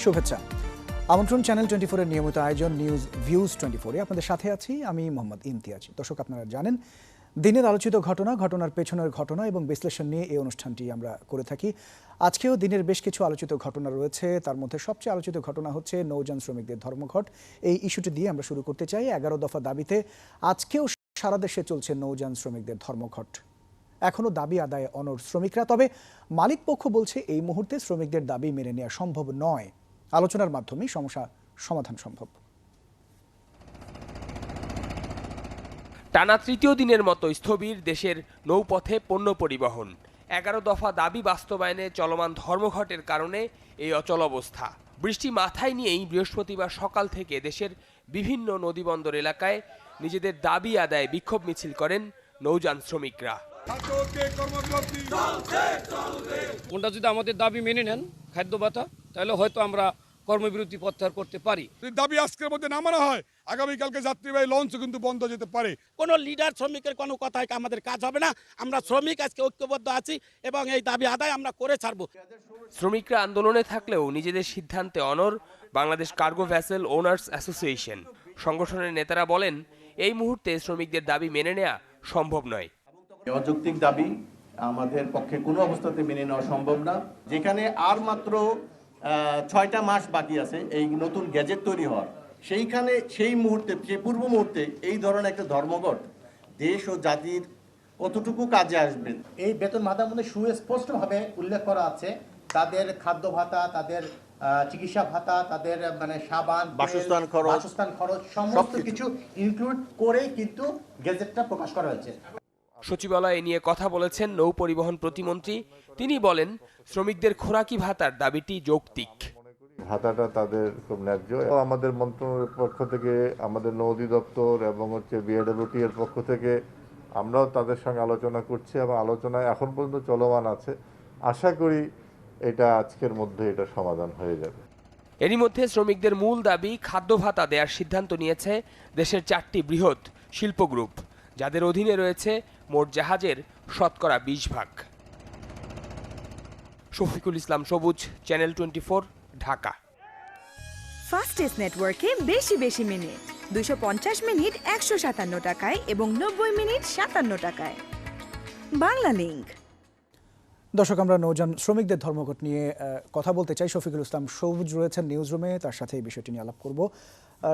শুভেচ্ছা। আমন্ত্রণ চ্যানেল 24 এর নিয়মিত আয়োজন নিউজ ভিউজ 24 এ আপনাদের সাথে আছি আমি মোহাম্মদ ইমতিয়াজ। দর্শক, আপনারা জানেন দিনের আলোচিত ঘটনার পেছনের ঘটনা এবং বিশ্লেষণ নিয়ে এই অনুষ্ঠানটি আমরা করে থাকি। আজকেও দিনের বেশ কিছু আলোচিত ঘটনা রয়েছে। তার মধ্যে সবচেয়ে আলোচিত ঘটনা হচ্ছে নৌযান শ্রমিকদের ধর্মঘট। এই ইস্যুটি দিয়ে আমরা শুরু করতে চাই। 11 দফা দাবিতে আজকেও সারা দেশে চলছে নৌযান শ্রমিকদের ধর্মঘট। এখনো দাবি আদায়ে অনড় শ্রমিকরা, তবে মালিক পক্ষ বলছে এই মুহূর্তে শ্রমিকদের দাবি মেনে নেওয়া সম্ভব নয়। আলোচনার মাধ্যমেই সমস্যা সমাধান সম্ভব। টানা তৃতীয় দিনের মতো স্থবির দেশের নৌপথে পণ্য পরিবহন। 11 দফা দাবি বাস্তবায়নে চলমান ধর্মঘটের কারণে এই অচল অবস্থা। বৃষ্টি মাথায় নিয়েই বৃহস্পতিবার সকাল থেকে দেশের বিভিন্ন নদীবন্দর এলাকায় নিজেদের দাবি আদায়ে বিক্ষোভ মিছিল করেন নৌযান শ্রমিকরা। কোনটা যদি আমাদের দাবি মেনে নেন, খাদ্য ভাতা, তাহলে হয়তো আমরা কর্মবিরতি প্রত্যাহার করতে পারি। দাবি আজকের মধ্যে না মানা হয়, আগামীকালকে যাত্রীবাহী লঞ্চ কিন্তু বন্ধ যেতে পারে। কোনো লিডার শ্রমিকের কোনো কথায় আমাদের কাজ হবে না। আমরা শ্রমিক আজকে ঐক্যবদ্ধ আছি এবং এই দাবি আদায় আমরা করে ছাড়ব। শ্রমিকরা আন্দোলনে থাকলেও নিজেদের সিদ্ধান্তে অনড় Bangladesh cargo vessel owners association. সংগঠনের নেতারা বলেন এই মুহূর্তে শ্রমিকদের দাবি মেনে নেওয়া সম্ভব নয়। অযৌক্তিক দাবি আমাদের পক্ষে কোনো অবস্থাতে মেনে নেওয়া সম্ভব না। যেখানে আর মাত্র 6টা মাস বাকি আছে এই নতুন গ্যাজেট তৈরি হওয়ার, সেই পূর্ব মুহূর্তে এই ধরনের একটা ধর্মঘট দেশ ও জাতির কতটুকু কাজে আসবে। এই বেতন ভাতার মধ্যে সুস্পষ্টভাবে উল্লেখ করা আছে তাদের খাদ্য ভাতা, তাদের চিকিৎসা ভাতা, তাদের সাবান, বাসস্থান খরচ সমস্ত কিছু ইনক্লুড করে কিন্তু গেজেটটা প্রকাশ করা হয়েছে। সচিবালয়ে নিয়ে কথা বলেছেন নৌ পরিবহন প্রতিমন্ত্রী। তিনি বলেন শ্রমিকদের খোরাকি ভাতার দাবিটি যৌক্তিক। ভাতাটা তাদের খুব ন্যায্য। আমাদের মন্ত্রণালয়ের পক্ষ থেকে, আমাদের নৌ অধিদপ্তর এবং বিআইডব্লিউটি এর পক্ষ থেকে আমরাও তাদের সঙ্গে আলোচনা করছি এবং আলোচনায় এখন পর্যন্ত চলমান আছে। আশা করি এটা আজকের মধ্যে এটা সমাধান হয়ে যাবে। এরই মধ্যে শ্রমিকদের মূল দাবি খাদ্য ভাতা দেওয়ার সিদ্ধান্ত নিয়েছে দেশের 4টি বৃহৎ শিল্প গ্রুপ, যাদের অধীনে রয়েছে মোট জাহাজের শতকরা 20%। শফিকুল ইসলাম সবুজ, চ্যানেল 24, ঢাকা। ফাস্টেস্ট নেটওয়ার্কে বেশি মিনিট, 250 মিনিট 157 টাকায় এবং 90 মিনিট 57 টাকায়। বাংলা লিংক। দর্শক, আমরা নৌযান শ্রমিকদের ধর্মঘট নিয়ে কথা বলতে চাই। শফিকুল ইসলাম সবুজ রয়েছেন নিউজ রুমে, তার সাথে এই বিষয়টি নিয়ে আলাপ করব।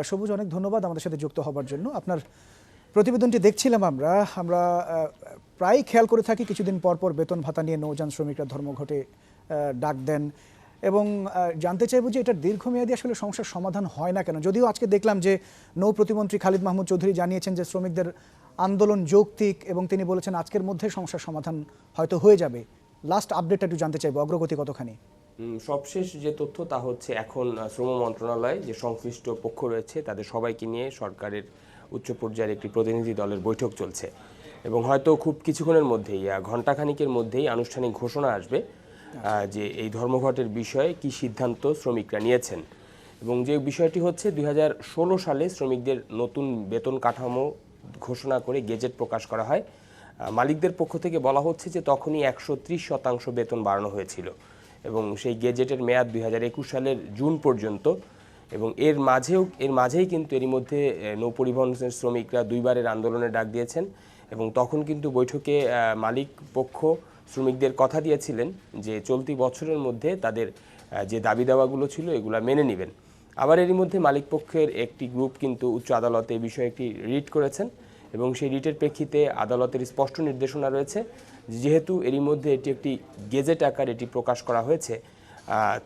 সবুজ, অনেক ধন্যবাদ আমাদের সাথে যুক্ত হবার জন্য। আপনার প্রতিবেদনটি দেখছিলাম আমরা প্রায় খেয়াল করে থাকি কিছুদিন পর বেতন ভাতা নিয়ে নৌযান শ্রমিকরা ধর্মঘটে ডাক দেন এবং জানতে চাইব যে এটার দীর্ঘমেয়াদী আসলে সমস্যার সমাধান হয় না কেন। যদিও আজকে দেখলাম যে নৌ প্রতিমন্ত্রী খালিদ মাহমুদ চৌধুরী জানিয়েছেন যে শ্রমিকদের আন্দোলন যৌক্তিক এবং তিনি বলেছেন আজকের মধ্যে সমস্যার সমাধান হয়তো হয়ে যাবে। লাস্ট আপডেটটা একটু জানতে চাইব, অগ্রগতি কতখানি? সবশেষ যে তথ্য তা হচ্ছে এখন শ্রম মন্ত্রণালয় যে সংশ্লিষ্ট পক্ষ রয়েছে তাদের সবাইকে নিয়ে সরকারের উচ্চ পর্যায়ের একটি প্রতিনিধি দলের বৈঠক চলছে এবং হয়তো খুব কিছুক্ষণের মধ্যেই, ঘণ্টাখানিকের মধ্যেই আনুষ্ঠানিক ঘোষণা আসবে যে এই ধর্মঘটের বিষয়ে কি সিদ্ধান্ত শ্রমিকরা নিয়েছেন। এবং যে বিষয়টি হচ্ছে 2016 সালে শ্রমিকদের নতুন বেতন কাঠামো ঘোষণা করে গেজেট প্রকাশ করা হয়। মালিকদের পক্ষ থেকে বলা হচ্ছে যে তখনই 130% বেতন বাড়ানো হয়েছিল এবং সেই গেজেটের মেয়াদ 2021 সালের জুন পর্যন্ত। এবং এর মাঝেই কিন্তু এরই মধ্যে নৌ পরিবহন শ্রমিকরা 2বারের আন্দোলনের ডাক দিয়েছেন এবং তখন কিন্তু বৈঠকে মালিক পক্ষ শ্রমিকদের কথা দিয়েছিলেন যে চলতি বছরের মধ্যে তাদের যে দাবি দাওয়াগুলো ছিল এগুলো মেনে নেবেন। আবার এরই মধ্যে মালিক পক্ষের একটি গ্রুপ কিন্তু উচ্চ আদালতে এই বিষয়ে একটি রিট করেছেন এবং সেই রিটের প্রেক্ষিতে আদালতের স্পষ্ট নির্দেশনা রয়েছে যেহেতু এরই মধ্যে এটি একটি গেজেট আকার এটি প্রকাশ করা হয়েছে,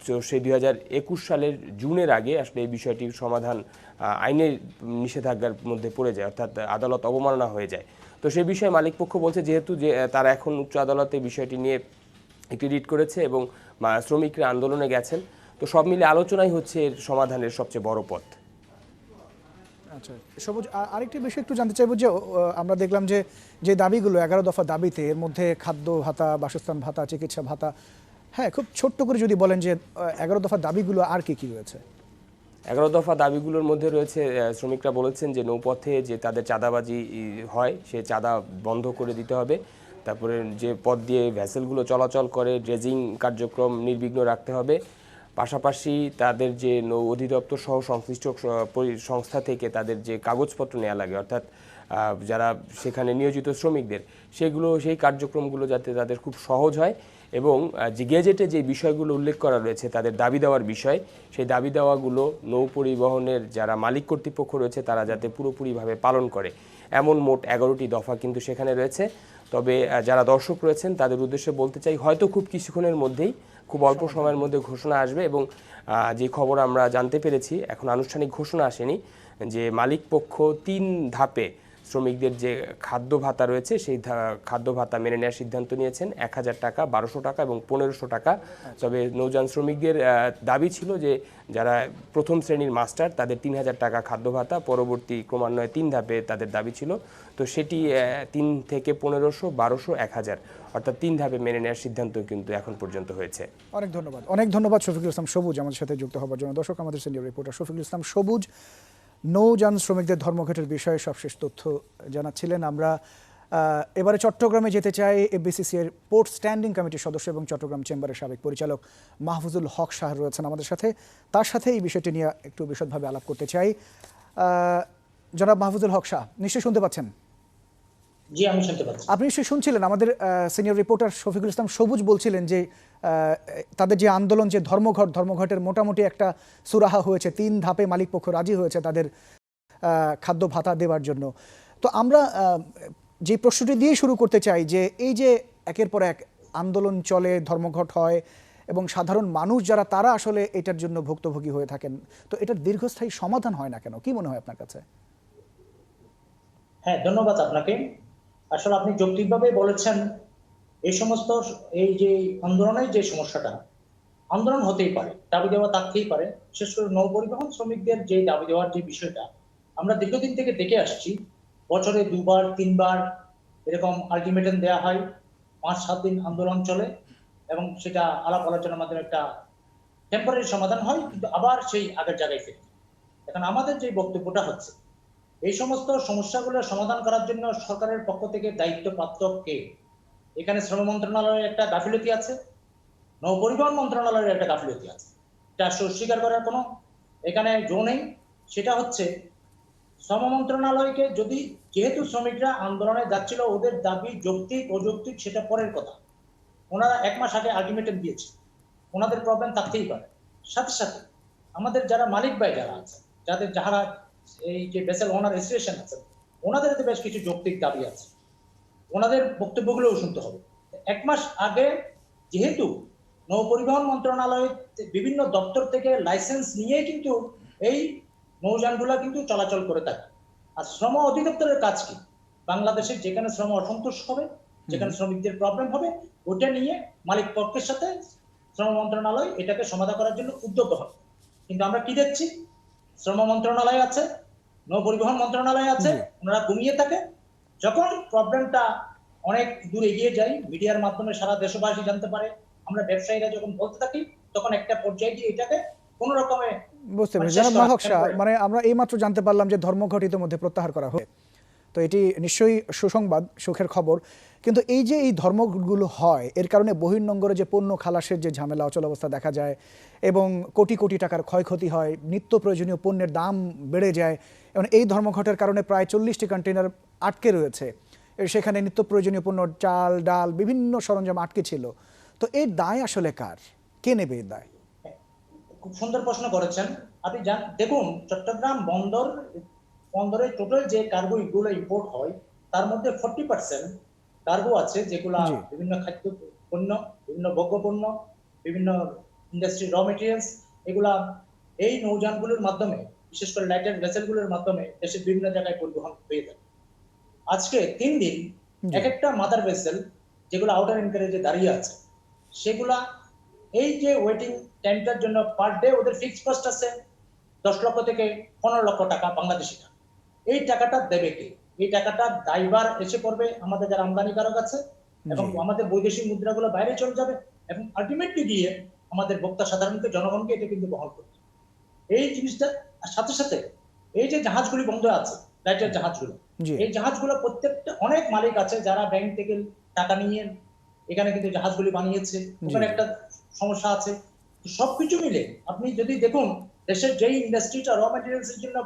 তো সেই 2021 সালের জুনের আগে আসলে এই বিষয়টির সমাধান আইনের নিষেধাজ্ঞার মধ্যে পড়ে যায়, অর্থাৎ আদালত অবমাননা হয়ে যায়। তো সেই বিষয়ে মালিক পক্ষ বলছে যেহেতু তারা এখন উচ্চ আদালতে বিষয়টি নিয়ে একটি রিট করেছে এবং শ্রমিকরা আন্দোলনে গেছেন, তো সব মিলে আলোচনাই হচ্ছে এর সমাধানের সবচেয়ে বড় পথ। আচ্ছা সবুজ, আরেকটি বিষয় একটু জানতে চাইব যে আমরা দেখলাম যে দাবিগুলো 11 দফা দাবিতে, এর মধ্যে খাদ্য ভাতা, বাসস্থান ভাতা, চিকিৎসা ভাতা, হ্যাঁ খুব ছোট্ট করে যদি বলেন যে 11 দফা দাবিগুলো আর কি রয়েছে? 11 দফা দাবিগুলোর মধ্যে রয়েছে, শ্রমিকরা বলেছেন যে নৌপথে যে তাদের চাঁদাবাজি হয় সে চাঁদা বন্ধ করে দিতে হবে। তারপরে যে পথ দিয়ে ভ্যাসেলগুলো চলাচল করে ড্রেজিং কার্যক্রম নির্বিঘ্ন রাখতে হবে। পাশাপাশি তাদের যে নৌ অধিদপ্তর সহ সংশ্লিষ্ট সংস্থা থেকে তাদের যে কাগজপত্র নেওয়া লাগে, অর্থাৎ যারা সেখানে নিয়োজিত শ্রমিকদের, সেই কার্যক্রমগুলো যাতে তাদের খুব সহজ হয় এবং যে গেজেটে যে বিষয়গুলো উল্লেখ করা রয়েছে তাদের দাবি দেওয়ার বিষয়, সেই দাবি দেওয়াগুলো নৌ পরিবহনের যারা মালিক কর্তৃপক্ষ রয়েছে তারা যাতে পুরোপুরিভাবে পালন করে, এমন মোট 11টি দফা কিন্তু সেখানে রয়েছে। তবে যারা দর্শক রয়েছেন তাদের উদ্দেশ্যে বলতে চাই, হয়তো খুব কিছুক্ষণের মধ্যেই, খুব অল্প সময়ের মধ্যে ঘোষণা আসবে। এবং যে খবর আমরা জানতে পেরেছি, এখন আনুষ্ঠানিক ঘোষণা আসেনি, যে মালিক পক্ষ 3 ধাপে শ্রমিকদের যে খাদ্য ভাতা রয়েছে সেই খাদ্য ভাতা মেনে নেওয়ার সিদ্ধান্ত নিয়েছেন। 1000 টাকা, 1200 টাকা এবং 1500 টাকা। তবে নৌযান শ্রমিকদের দাবি ছিল যে যারা প্রথম শ্রেণীর মাস্টার তাদের 3000 টাকা খাদ্য ভাতা, পরবর্তী ক্রমান্বয়ে 3 ধাপে তাদের দাবি ছিল। তো সেটি 3 থেকে 1500, 1200, 1000 অর্থাৎ 3 ধাপে মেনে নেওয়ার সিদ্ধান্ত কিন্তু এখন পর্যন্ত হয়েছে। অনেক ধন্যবাদ শফিকুল ইসলাম সবুজ আমাদের সাথে যুক্ত হওয়ার জন্য। দর্শক, আমাদের সিনিয়র রিপোর্টার শফিকুল ইসলাম সবুজ নৌযান শ্রমিকদের ধর্মঘটের বিষয়ে সবশেষ তথ্য জানাচ্ছিলেন। আমরা এবারে চট্টগ্রামে যেতে চাই। এফবিসিসি এর পোর্ট স্ট্যান্ডিং কমিটির সদস্য এবং চট্টগ্রাম চেম্বারের সাবেক পরিচালক মাহফুজুল হক শাহ রয়েছেন আমাদের সাথে। তার সাথে এই বিষয়টি নিয়ে একটু বিশদভাবে আলাপ করতে চাই। জনাব মাহফুজুল হক শাহ, নিশ্চয়ই শুনতে পাচ্ছেন? জি, আমি শুনতে পাচ্ছি। আপনি নিশ্চয়ই শুনছিলেন আমাদের সিনিয়র রিপোর্টার শফিকুল ইসলাম সবুজ বলছিলেন যে তাদের যে আন্দোলন, যে ধর্মঘটের মোটামুটি একটা সুরাহা হয়েছে, 3 ধাপে মালিক পক্ষ রাজি হয়েছে তাদের খাদ্য ভাতা দেওয়ার জন্য। তো আমরা যে প্রশ্নটি দিয়ে শুরু করতে চাই যে এই যে একের পর এক আন্দোলন চলে, ধর্মঘট হয় এবং সাধারণ মানুষ যারা তারা আসলে এটার জন্য ভুক্তভোগী হয়ে থাকেন, তো এটার দীর্ঘস্থায়ী সমাধান হয় না কেন? কি মনে হয় আপনার কাছে? হ্যাঁ, ধন্যবাদ আপনাকে। আসলে আপনি যৌক্তিকভাবে বলেছেন, এই সমস্ত এই যে আন্দোলনের যে সমস্যাটা, আন্দোলন হতেই পারে, দাবি দেওয়া থাকতেই পারে। বিশেষ করে নৌ পরিবহন শ্রমিকদের যে দাবি দেওয়ার যে বিষয়টা আমরা দীর্ঘদিন থেকে দেখে আসছি, বছরে 2বার 3বার এরকম আলটিমেটাম দেওয়া হয়, 5-7 দিন আন্দোলন চলে এবং সেটা আলাপ আলোচনার মাধ্যমে একটা টেম্পোরারি সমাধান হয়, কিন্তু আবার সেই আগের জায়গায় ফিরে। এখন আমাদের যে বক্তব্যটা হচ্ছে, এই সমস্ত সমস্যাগুলো সমাধান করার জন্য সরকারের পক্ষ থেকে দায়িত্বপ্রাপ্ত কে? এখানে শ্রম মন্ত্রণালয়ের একটা গাফিলতি আছে, নৌ পরিবহন মন্ত্রণালয়ের একটা গাফিলতি আছে। এটা অস্বীকার করার কোনো এখানে জো নেই। সেটা হচ্ছে শ্রম মন্ত্রণালয়কে যদি, যেহেতু শ্রমিকরা আন্দোলনে যাচ্ছিল, ওদের দাবি যৌক্তিক অযৌক্তিক সেটা পরের কথা, ওনারা 1 মাস আগে আলটিমেটাম দিয়েছে, ওনাদের প্রবলেম থাকতেই পারে। সাথে সাথে আমাদের যারা মালিক ভাই যারা আছে, যাদের যারা এই যে ভেসেল ওনার অ্যাসোসিয়েশন আছে, ওনাদের তো বেশ কিছু যৌক্তিক দাবি আছে, ওনাদের বক্তব্যগুলোও শুনতে হবে। 1 মাস আগে যেহেতু নৌ পরিবহন মন্ত্রণালয় বিভিন্ন দপ্তর থেকে লাইসেন্স নিয়ে কিন্তু এই নৌযানগুলা কিন্তু চলাচল করে থাকে। আর শ্রম অধিদপ্তরের কাজ কি? বাংলাদেশের যেখানে শ্রম অসন্তোষ হবে, যেখানে শ্রমিকদের প্রবলেম হবে, ওটা নিয়ে মালিক পক্ষের সাথে শ্রম মন্ত্রণালয় এটাকে সমাধান করার জন্য উদ্যোগ হবে। কিন্তু আমরা কি দেখছি, শ্রম মন্ত্রণালয় আছে, নৌ পরিবহন মন্ত্রণালয় আছে, ওনারা ঘুমিয়ে থাকে। যখন প্রবলেমটা অনেক দূর এগিয়ে যায়, মিডিয়ার মাধ্যমে সারা দেশবাসী জানতে পারে, আমরা ব্যবসায়ীরা যখন বলতে থাকি, তখন একটা পর্যায়ে গিয়ে এটাকে কোন রকমে বুঝতে পেরেছি। জনাব হক শাহ, মানে আমরা এইমাত্র জানতে পারলাম যে ধর্মঘট ইতিমধ্যে প্রত্যাহার করা হয়, তো এটি নিশ্চয়ই সুসংবাদ, সুখের খবর। কিন্তু এই যে এই ধর্মঘটগুলো হয়, এর কারণে বহির্নোঙরে যে পণ্য খালাসের যে ঝামেলা, অচল অবস্থা দেখা যায় এবং কোটি কোটি টাকার ক্ষয়ক্ষতি হয়, নিত্য প্রয়োজনীয় পণ্যের দাম বেড়ে যায় এবং এই ধর্মঘটের কারণে প্রায় 40টি কন্টেইনার আটকে রয়েছে, সেখানে নিত্য প্রয়োজনীয় পণ্য, চাল, ডাল, বিভিন্ন সরঞ্জাম আটকে ছিল। তো এই দায় আসলে কার? কে নেবে এই দায়? খুব সুন্দর প্রশ্ন করেছেন আপনি। দেখুন, চট্টগ্রাম বন্দরে টোটাল যে কার্গো গুলো ইম্পোর্ট হয়, তার মধ্যে 40% কার্গো আছে যেগুলা বিভিন্ন খাদ্য পণ্য, বিভিন্ন ভোগ্য পণ্য, বিভিন্ন ইন্ডাস্ট্রি র মেটেরিয়ালস, এগুলা এই নৌযানগুলোর মাধ্যমে, বিশেষ করে লাইটার ভেসেলগুলোর মাধ্যমে দেশের বিভিন্ন জায়গায় পরিবহন হয়ে থাকে। আজকে 3 দিন এক একটা মাদার ভেসেল যেগুলো আউটার এনকারেজে দাঁড়িয়ে আছে, সেগুলা এই যে ওয়েটিং টাইমটার জন্য পার ডে ওদের ফিক্সড কস্ট আছে 10 লক্ষ থেকে 15 লক্ষ টাকা বাংলাদেশি টাকা। এই টাকাটা দেবে কে? এই টাকাটা দায়ভার এসে পড়বে আমাদের যারা আমদানিকারক আছে, এবং আমাদের বৈদেশিক মুদ্রাগুলো বাইরে চলে যাবে এবং আলটিমেটলি গিয়ে আমাদের ভোক্তা সাধারণকে, জনগণকে এটা কিন্তু বহন করতে। এই জিনিসটা সাথে সাথে এই যে জাহাজগুলি বন্ধ আছে, লাইটের জাহাজগুলো, এই জাহাজগুলো প্রত্যেকটা অনেক মালিক আছে যারা ব্যাংক থেকে টাকা নিয়ে এখানে কিন্তু জাহাজগুলি বানিয়েছে। ওখানে একটা সমস্যা আছে সবকিছু মিলে আপনি যদি দেখুন দেশের যেই ইন্ডাস্ট্রিটা র ম্যাটেরিয়ালস এর জন্য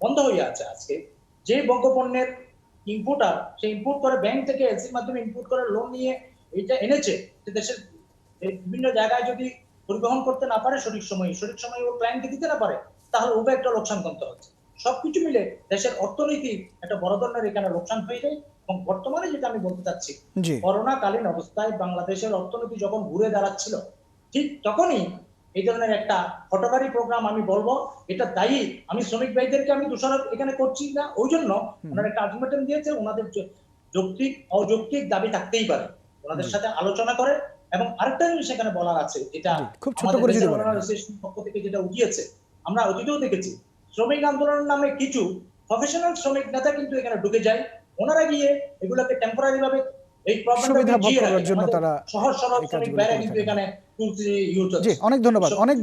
বন্ধ হয়ে আছে আজকে, যে বঙ্গপণ্যের ইম্পোর্টার সে ইম্পোর্ট করে ব্যাংক থেকে এলসির মাধ্যমে ইম্পোর্ট করে লোন নিয়ে এটা এনেছে, যে দেশের বিভিন্ন জায়গায় যদি পরিবহন করতে না পারে সঠিক সময় ওর ক্লায়েন্টকে দিতে না পারে, তাহলে ওটা একটা লোকসান করতে হচ্ছে। সবকিছু মিলে দেশের অর্থনীতি একটা বড় ধরনের এখানে লোকসান হয়ে যায়। এবং বর্তমানে যেটা আমি বলতে চাচ্ছি, করোনা কালীন অবস্থায় বাংলাদেশের অর্থনীতি যখন ঘুরে দাঁড়াচ্ছিল, ঠিক তখনই এই ধরনের একটা হটকারী প্রোগ্রাম, আমি বলবো এটা দায়ী, আমি শ্রমিক ভাইদেরকে আমি দোষারোপ এখানে করছি না, ওই জন্য ওনারা একটা আলটিমেটাম দিয়েছে, ওনাদের যৌক্তিক অযৌক্তিক দাবি থাকতেই পারে, ওনাদের সাথে আলোচনা করে। এবং আরেকটা জিনিস এখানে বলার আছে, এটা খুব ছোট করে যদি বলেন। পক্ষ থেকে যেটা উঠিয়েছে, আমরা অতীতেও দেখেছি শ্রমিক আন্দোলনের নামে কিছু প্রফেশনাল শ্রমিক নেতা কিন্তু এখানে ঢুকে যায়, ওনারা গিয়ে এগুলোকে টেম্পোরারি ভাবে এই অনেক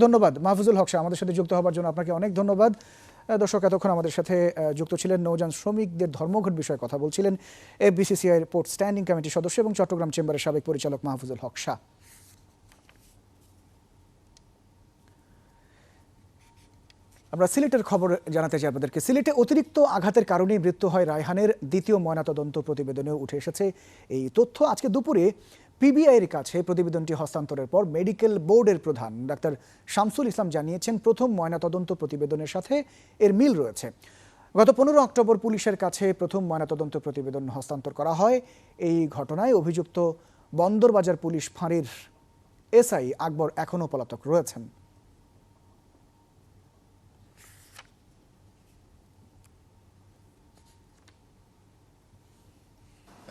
ধন্যবাদ মাহফুজুল হক আমাদের সাথে যুক্ত হবার জন্য, আপনাকে অনেক ধন্যবাদ। দর্শক, এতক্ষণ আমাদের সাথে যুক্ত ছিলেন নৌযান শ্রমিকদের ধর্মঘট বিষয়ে কথা বলছিলেন এফবিসিসিআই এর পোর্ট স্ট্যান্ডিং কমিটির সদস্য এবং চট্টগ্রাম চেম্বারের সাবেক পরিচালক মাহফুজুল হক শাহ। আমরা সিলেটের খবর জানাতে চাই আপনাদেরকে। সিলেটে অতিরিক্ত আঘাতের কারণেই মৃত্যু হয় রায়হানের দ্বিতীয় ময়নাতদন্ত প্রতিবেদনেও উঠে এসেছে এই তথ্য। আজকে দুপুরে পিবিআইয়ের কাছে প্রতিবেদনটি হস্তান্তরের পর মেডিকেল বোর্ডের প্রধান ডাক্তার শামসুল ইসলাম জানিয়েছেন, প্রথম ময়নাতদন্ত প্রতিবেদনের সাথে এর মিল রয়েছে। গত 15 অক্টোবর পুলিশের কাছে প্রথম ময়নাতদন্ত প্রতিবেদন হস্তান্তর করা হয়। এই ঘটনায় অভিযুক্ত বন্দরবাজার পুলিশ ফাঁড়ির এসআই আকবর এখনও পলাতক রয়েছেন।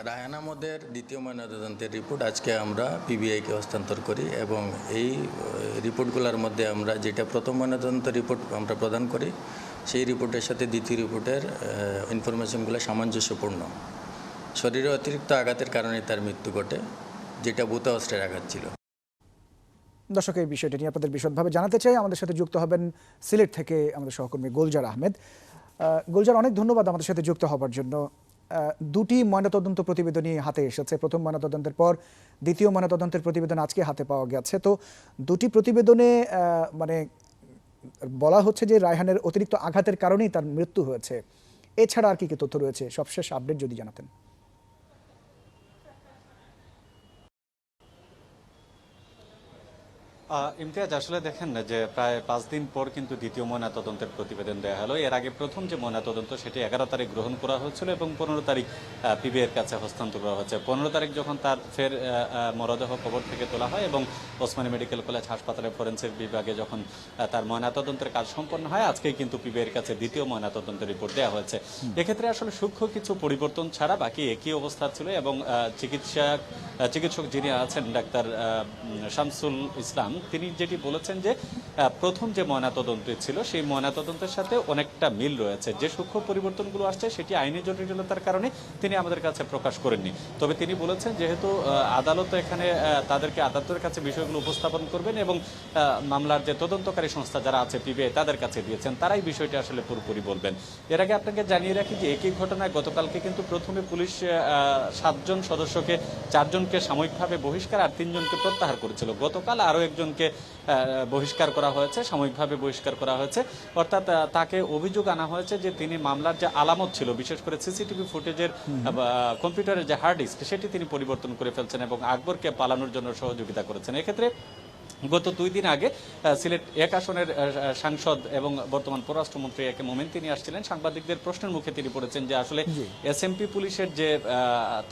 রায়হান আহমদের দ্বিতীয় ময়নাতদন্তের রিপোর্ট আজকে আমরা পিবিআইকে হস্তান্তর করি এবং এই রিপোর্টগুলোর মধ্যে আমরা যেটা প্রথম ময়নাতদন্ত রিপোর্ট আমরা প্রদান করি, সেই রিপোর্টের সাথে দ্বিতীয় রিপোর্টের ইনফরমেশনগুলো সামঞ্জস্যপূর্ণ। শরীরে অতিরিক্ত আঘাতের কারণে তার মৃত্যু ঘটে, যেটা বুতা অস্ত্রের আঘাত ছিল। দর্শক, এই বিষয়টি নিয়ে আপনাদের বিশদভাবে জানাতে চাই। আমাদের সাথে যুক্ত হবেন সিলেট থেকে আমাদের সহকর্মী গুলজার আহমেদ। গুলজার, অনেক ধন্যবাদ আমাদের সাথে যুক্ত হবার জন্য। দুটি ময়নাতদন্ত প্রতিবেদনই হাতে এসেছে। প্রথম ময়নাতদন্তের পর দ্বিতীয় ময়নাতদন্তের প্রতিবেদন আজকে হাতে পাওয়া গেছে। তো দুটি প্রতিবেদনে মানে বলা হচ্ছে যে রায়হানের অতিরিক্ত আঘাতের কারণেই তার মৃত্যু হয়েছে। এছাড়া আর কি কি তথ্য রয়েছে, সবশেষ আপডেট যদি জানাতেন। ইমতিয়াজ, আসলে দেখেন যে প্রায় 5 দিন পর কিন্তু দ্বিতীয় ময়নাতদন্তের প্রতিবেদন দেওয়া হলো। এর আগে প্রথম যে ময়নাতদন্ত সেটি 11 তারিখ গ্রহণ করা হয়েছিল এবং 15 তারিখ পিবিআইয়ের কাছে হস্তান্তর করা হয়েছে। 15 তারিখ যখন তার ফের মরদেহ কবর থেকে তোলা হয় এবং ওসমানী মেডিকেল কলেজ হাসপাতালে ফরেন্সিক বিভাগে যখন তার ময়নাতদন্তের কাজ সম্পন্ন হয়, আজকেই কিন্তু পিবিআইয়ের কাছে দ্বিতীয় ময়নাতদন্তের রিপোর্ট দেওয়া হয়েছে। এক্ষেত্রে আসলে সূক্ষ্ম কিছু পরিবর্তন ছাড়া বাকি একই অবস্থা ছিল এবং চিকিৎসক যিনি আছেন ডাক্তার শামসুল ইসলাম, তিনি যেটি বলেছেন যে প্রথম যে ময়নাতদন্ত ছিল সেই ময়নাতদন্তের সাথে অনেকটা মিল রয়েছে। যে সূক্ষ্ম পরিবর্তনগুলো আসছে সেটি আইনি জটিলতার কারণে তিনি আমাদের কাছে প্রকাশ করেননি। তবে তিনি বলেছেন যেহেতু আদালত এখানে তাদেরকে আদালতের কাছে বিষয়গুলো উপস্থাপন করবেন এবং মামলার যে তদন্তকারী সংস্থা যারা আছে পিবিআই তাদের কাছে দিয়েছেন, তারাই বিষয়টি আসলে পুরোপুরি বলবেন। এর আগে আপনাকে জানিয়ে রাখি যে একই ঘটনায় গতকালকে কিন্তু প্রথমে পুলিশ 7 জন সদস্যকে 4 জনকে সাময়িকভাবে বহিষ্কার আর 3 জনকে প্রত্যাহার করেছিল। গতকাল আরও একজনকে বহিষ্কার করা হয়েছে, সাময়িকভাবে বহিষ্কার করা হয়েছে। অর্থাৎ তাকে অভিযোগ আনা হয়েছে যে তিনি মামলার যে আলামত ছিল, বিশেষ করে সিসিটিভি ফুটেজের কম্পিউটারের যে হার্ড ডিস্ক সেটি তিনি পরিবর্তন করে ফেলছেন এবং আকবরকে পালানোর জন্য সহযোগিতা করেছেন। এক্ষেত্রে গত 2 দিন আগে সিলেট 1 আসনের সাংসদ এবং বর্তমান পররাষ্ট্রমন্ত্রী এ কে মোমেন তিনি আসছিলেন। সাংবাদিকদের প্রশ্নের মুখে তিনি বলেছেন যে আসলে এসএমপি পুলিশের যে